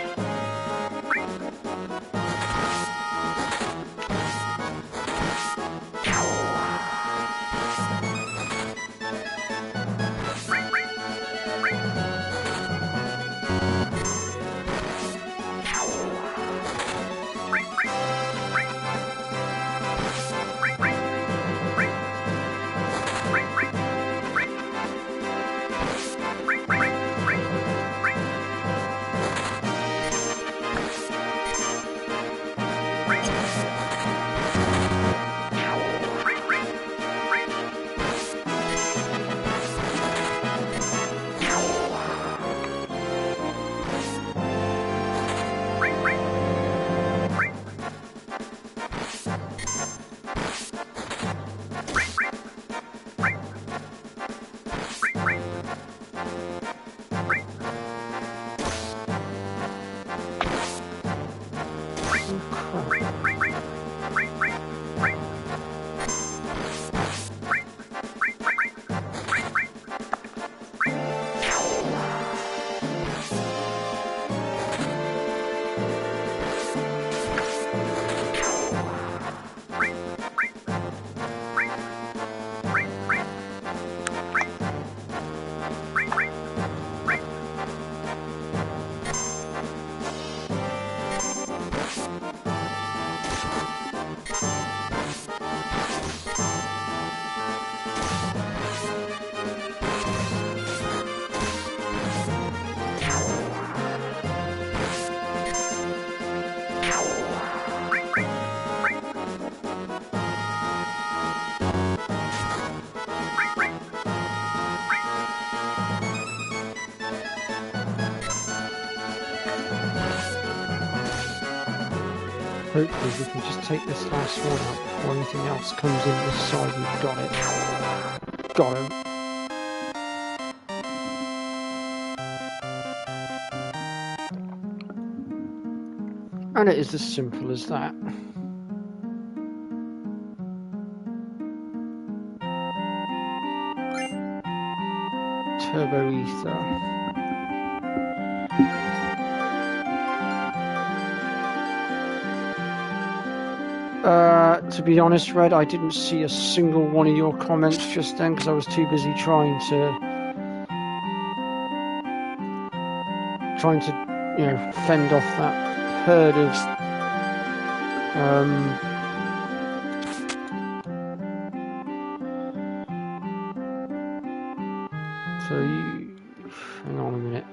Hopefully we can just take this last one out before anything else comes in this side. We've got it. Got him. And it is as simple as that. Turbo ether. To be honest, Red, I didn't see a single one of your comments just then because I was too busy trying to, you know, fend off that herd of so you hang on a minute.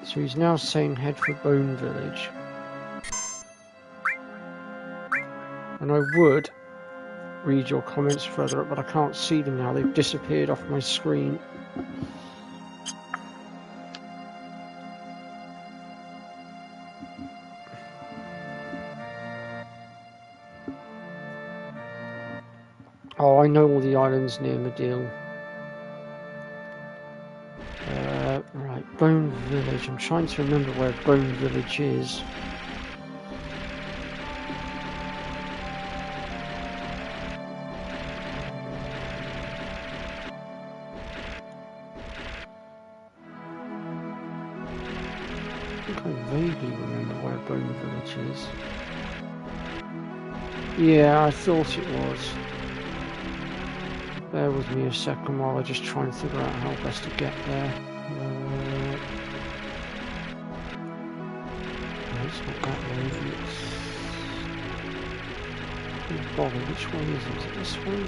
So he's now saying head for Bone Village. And I would read your comments further up, but I can't see them now. They've disappeared off my screen. Oh, I know all the islands near Medeal. Right, Bone Village. I'm trying to remember where Bone Village is. I think I vaguely remember where Bone Village is. Yeah, I thought it was. Bear with me a second while I just try and figure out how best to get there. No, it's not that way. It's... bother, which way is it? Is it this way?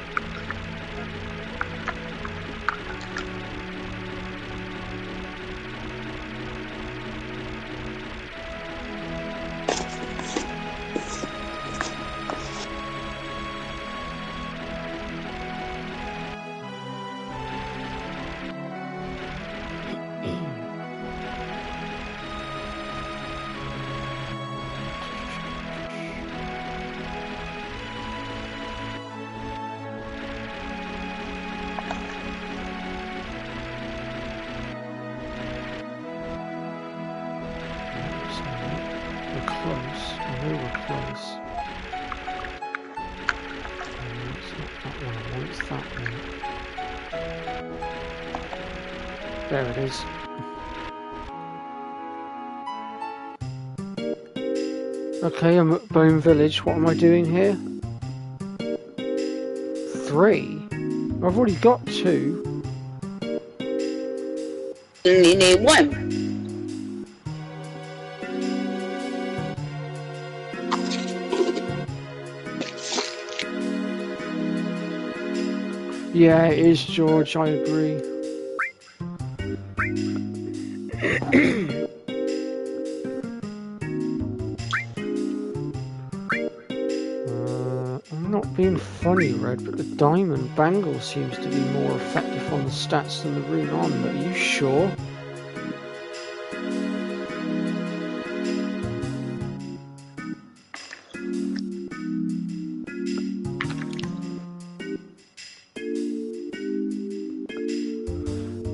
There it is. Okay, I'm at Bone Village. What am I doing here? 3? I've already got 2. You need 1. Yeah, it is, George. I agree. I'm not being funny, Red, but the diamond bangle seems to be more effective on the stats than the rune armor. Are you sure?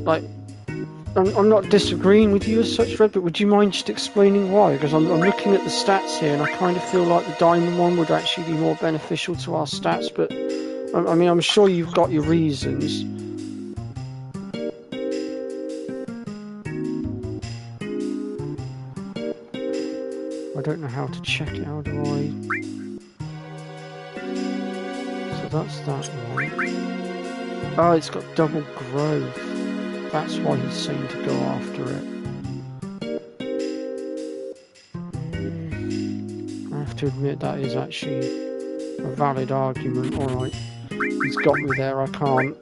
Like, I'm not disagreeing with you as such, Red, but would you mind just explaining why? Because I'm looking at the stats here, and I kind of feel like the diamond one would actually be more beneficial to our stats, but I mean, I'm sure you've got your reasons. I don't know how to check it. How do I? So that's that one. Oh, it's got double growth. That's why he's saying to go after it. I have to admit that is actually a valid argument. Alright, he's got me there, I can't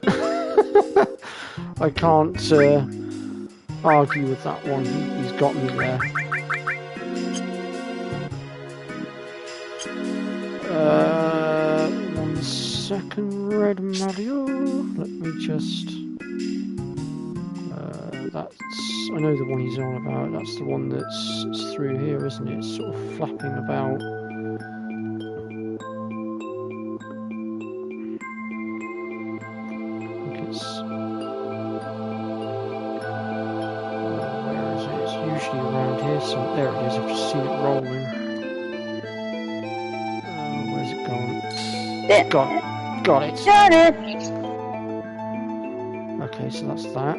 I can't argue with that one. He's got me there. 1 second, Red Mario. Let me just that's... I know the one he's on about. That's the one that's it's through here, isn't it? It's sort of flapping about. I think it's... where is it? It's usually around here. So there it is. I've just seen it rolling. Where's it gone? Yeah. Got it. Got it. Okay, so that's that.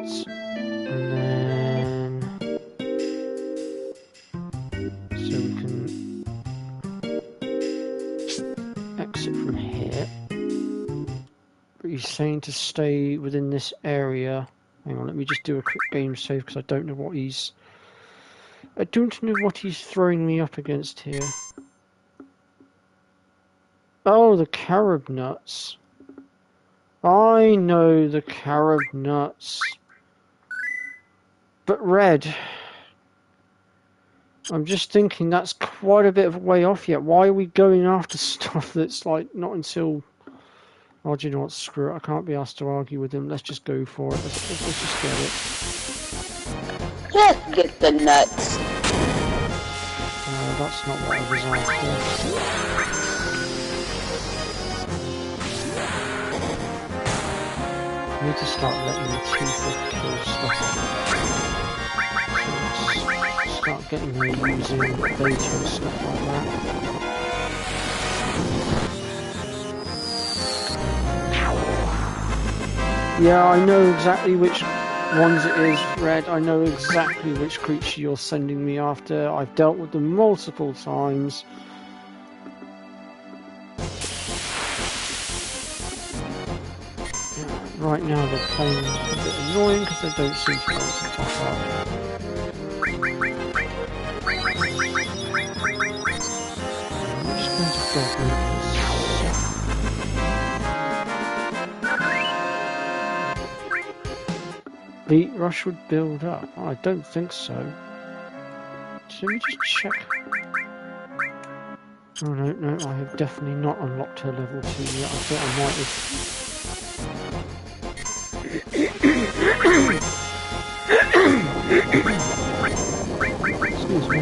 And then... so we can exit from here. But he's saying to stay within this area. Hang on, let me just do a quick game save because I don't know what he's... I don't know what he's throwing me up against here. Oh, the carob nuts. I know the carob nuts. But red. I'm just thinking that's quite a bit of a way off yet. Why are we going after stuff that's like not until... oh, do you know what? Screw it. I can't be asked to argue with him. Let's just go for it. Let's just get it. Just get the nuts. That's not what I was after. I need to start letting the Tifa kill stuff. So start getting her using data and stuff like that. Yeah, I know exactly which ones it is, Red. I know exactly which creature you're sending me after. I've dealt with them multiple times. Right now they're playing a bit annoying because they don't seem to want to top up. I'm just going to grab this. Beat rush would build up. Oh, I don't think so. So let me just check. Oh no, I have definitely not unlocked her level 2 yet. I thought I might have. Excuse me.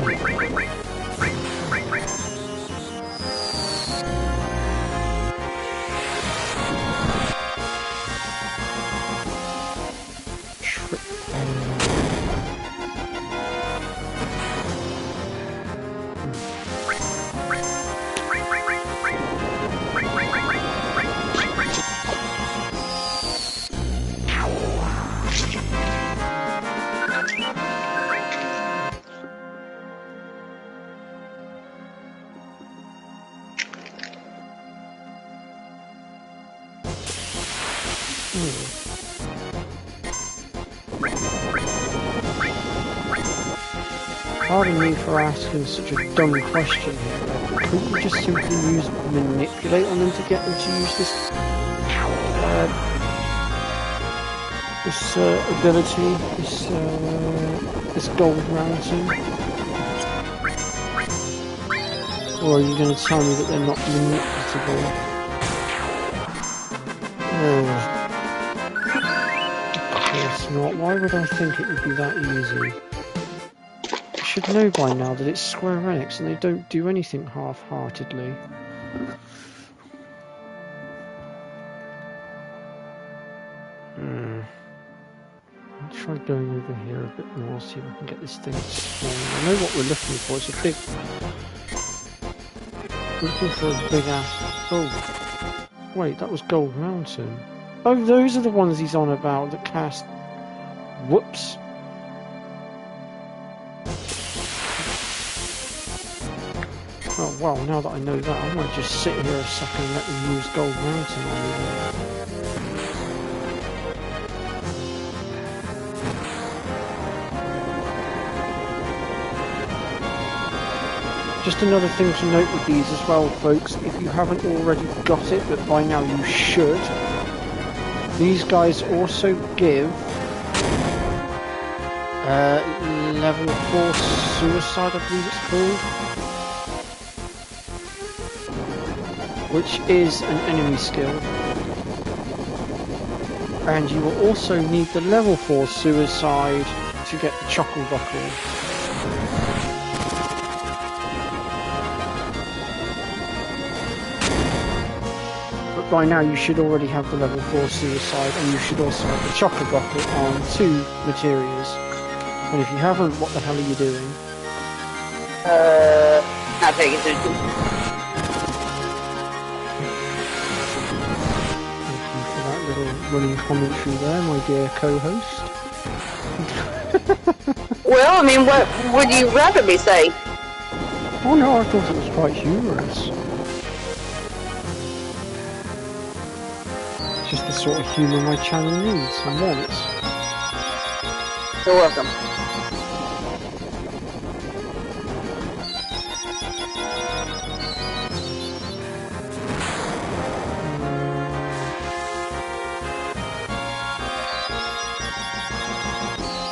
Pardon me for asking such a dumb question here, but couldn't you just simply use manipulate on them to get them to use this ability, this gold mountain? Or are you going to tell me that they're not manipulable? Oh. Of course not. Why would I think it would be that easy? I should know by now that it's Square Enix and they don't do anything half-heartedly. I'll try going over here a bit more, see if I can get this thing to spawn. I know what we're looking for. It's a big... looking for a big ass... oh. Wait, that was Gold Mountain. Oh, those are the ones he's on about that cast... whoops. Oh, well, now that I know that, I might just sit here a second and let them use Gold Mountain on me. Just another thing to note with these as well, folks, if you haven't already got it, but by now you should, these guys also give level 4 suicide, I believe it's called, which is an enemy skill. And you will also need the level 4 suicide to get the chocolate buckle. But by now you should already have the level 4 suicide, and you should also have the chocolate buckle on 2 materials. And if you haven't, what the hell are you doing? Not paying attention. Thank you for that little running commentary there, my dear co-host. Well, I mean, what would you rather me say? Oh no, I thought it was quite humorous. It's just the sort of humour my channel needs and wants. You're welcome.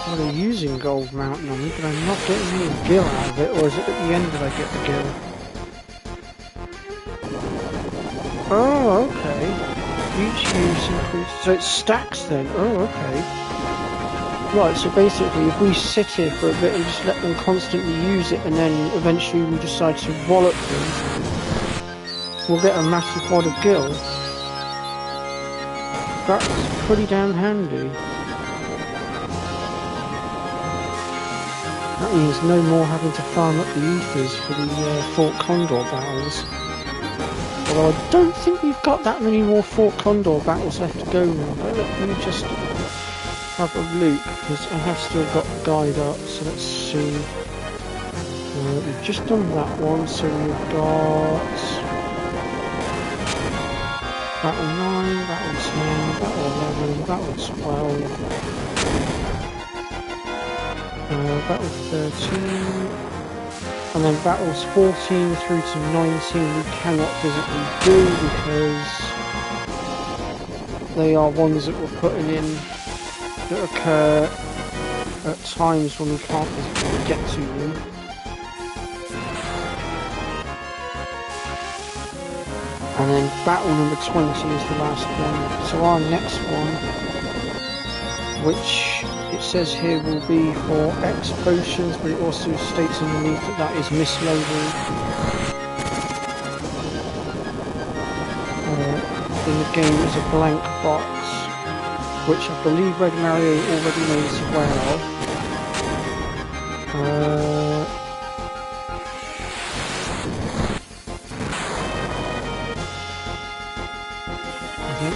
Well, they're using Gold Mountain on me, but I'm not getting any gil out of it, or is it at the end that I get the gil? Oh, okay. Each use increases... So it stacks then? Oh, okay. Right, so basically if we sit here for a bit and just let them constantly use it, and then eventually we decide to wallop them, we'll get a massive wad of gil. That's pretty damn handy. That means no more having to farm up the ethers for the Fort Condor battles. Although I don't think we've got that many more Fort Condor battles left to go now. But let me just have a look, because I have still got the guide up, so let's see. We've just done that one, so we've got Battle 9, Battle 10, Battle 11, Battle 12. Battle 13, and then battles 14 through to 19 we cannot physically do because they are ones that we're putting in that occur at times when we can't physically get to them. And then battle number 20 is the last one. So our next one, which it says here will be for X potions, but it also states underneath that that is mislabeled. In the game is a blank box, which I believe Red Mario already made us aware of.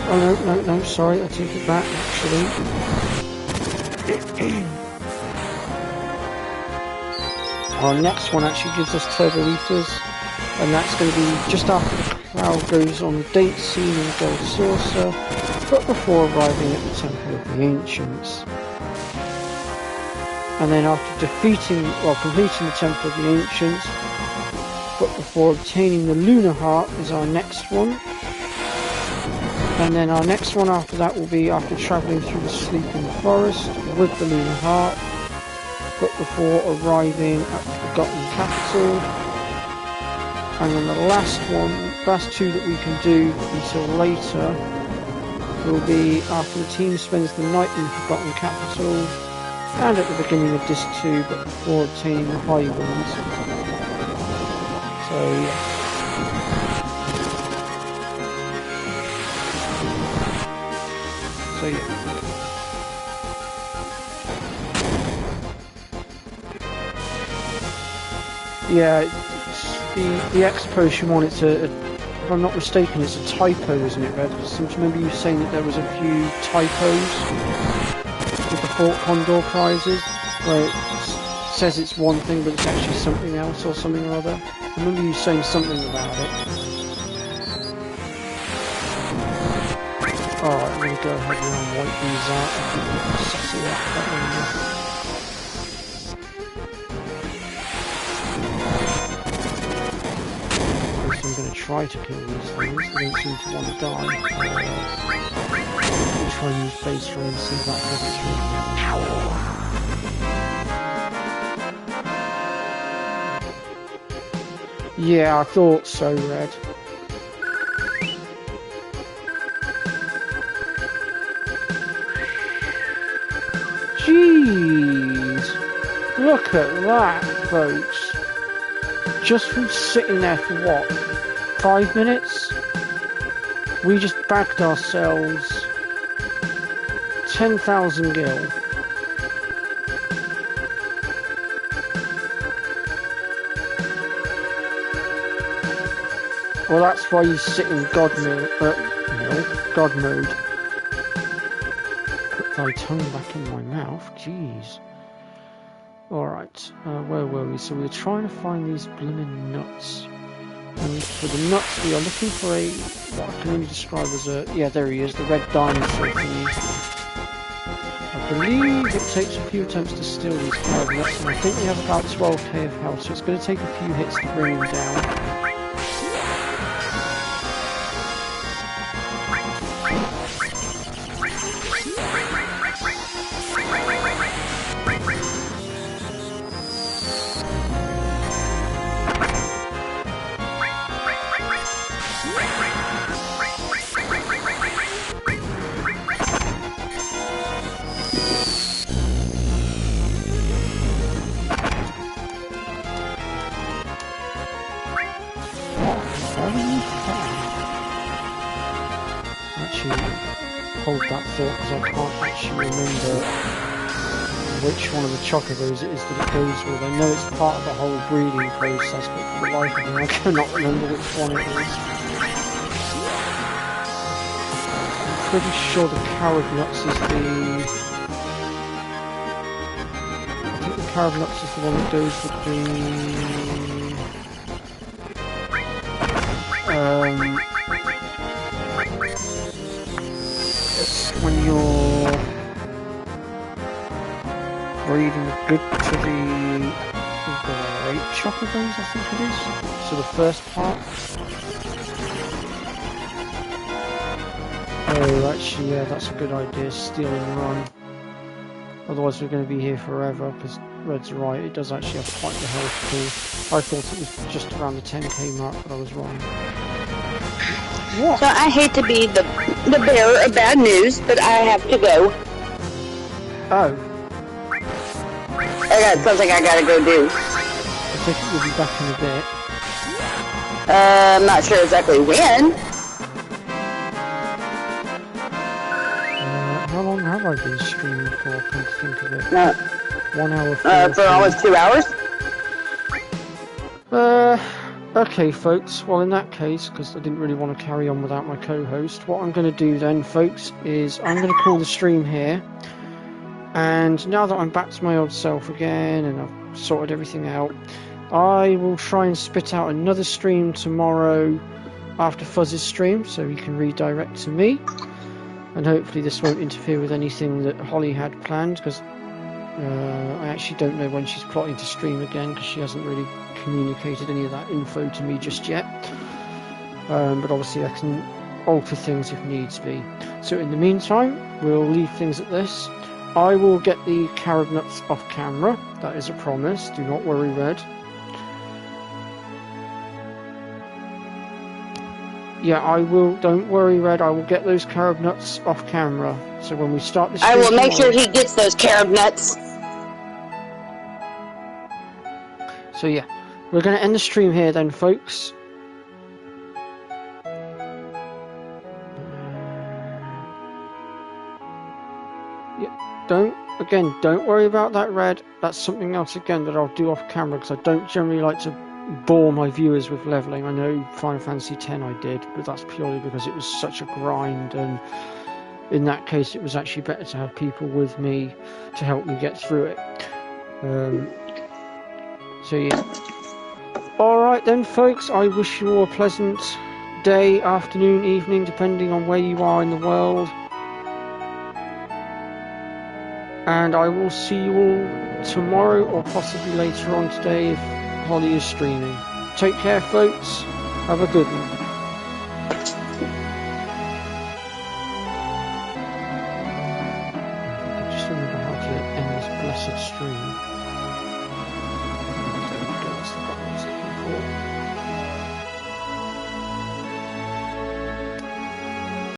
Oh no, sorry, I take it back actually. Our next one actually gives us Turbo Ethers, and that's going to be just after the cloud goes on the date scene in the Gold Saucer, but before arriving at the Temple of the Ancients. And then after completing the Temple of the Ancients, but before obtaining the Lunar Heart is our next one. And then our next one after that will be after travelling through the Sleeping Forest with the Lunar Heart, but before arriving at the Forgotten Capital. And then the last two that we can do until later will be after the team spends the night in the Forgotten Capital and at the beginning of Disc 2, but before obtaining the High Winds. So yes. So yeah. Yeah, the X potion one, it's if I'm not mistaken, it's a typo, isn't it, Red? I seem to remember you saying that there was a few typos with the Fort Condor prizes, where it says it's one thing but it's actually something else or something or other. I remember you saying something about it. Alright, I'm going to go ahead now and wipe these out. I think we're sussing out that one now. I'm going to try to kill these things. They don't seem to want to die. We'll try and use phase throw and see if that does it through. Yeah, I thought so, Red. Jeez. look at that, folks. Just from sitting there for what? 5 minutes? We just bagged ourselves 10,000 gil. Well, that's why you sit in God mode. God mode. Put thy tongue back in my mouth. Jeez. Alright, where were we? So we were trying to find these blooming nuts. And for the nuts, we are looking for what I can only describe as a... Yeah, there he is, the red dinosaur thingy. I believe it takes a few attempts to steal these 5 nuts, and I think we have about 12k of health, so it's going to take a few hits to bring him down. Hold that thought because I can't actually remember which one of the chocobos it is that it goes with. I know it's part of the whole breeding process, but for the life of me I cannot remember which one it is. I'm pretty sure the carob nuts is the... I think the carob nuts is the one that goes with the... when you're breeding good to the great chocobos, I think it is. So the first part. Oh, actually, yeah, that's a good idea. Steal and run. Otherwise, we're going to be here forever. Because Red's right, it does actually have quite the health pool. I thought it was just around the 10k mark, but I was wrong. What? So I hate to be the bearer of bad news, but I have to go. Oh. I got something I gotta go do. I think you'll be back in a bit. I'm not sure exactly when. How long have I been streaming for? I can't think of it. 1 hour. For almost 2 hours. Okay, folks. Well, in that case, because I didn't really want to carry on without my co-host, what I'm going to do then, folks, is I'm going to call the stream here. And now that I'm back to my old self again and I've sorted everything out, I will try and spit out another stream tomorrow after Fuzz's stream, so he can redirect to me. And hopefully this won't interfere with anything that Holly had planned, because I actually don't know when she's plotting to stream again, because she hasn't really communicated any of that info to me just yet. But obviously I can alter things if needs be. So in the meantime, we'll leave things at this. I will get the carob nuts off camera. That is a promise. Do not worry, Red. Yeah, I will. Don't worry, Red. I will get those carob nuts off camera. So when we start the stream I will make tomorrow, sure he gets those carob nuts. So yeah, we're going to end the stream here then, folks. Yeah, don't worry about that, Red. That's something else again that I'll do off camera, because I don't generally like to bore my viewers with leveling. I know Final Fantasy X I did, but that's purely because it was such a grind, and in that case it was actually better to have people with me to help me get through it. So yeah. Alright then, folks, I wish you all a pleasant day, afternoon, evening, depending on where you are in the world. And I will see you all tomorrow, or possibly later on today if Holly is streaming. Take care, folks. Have a good one. I just remember how to end this blessed stream.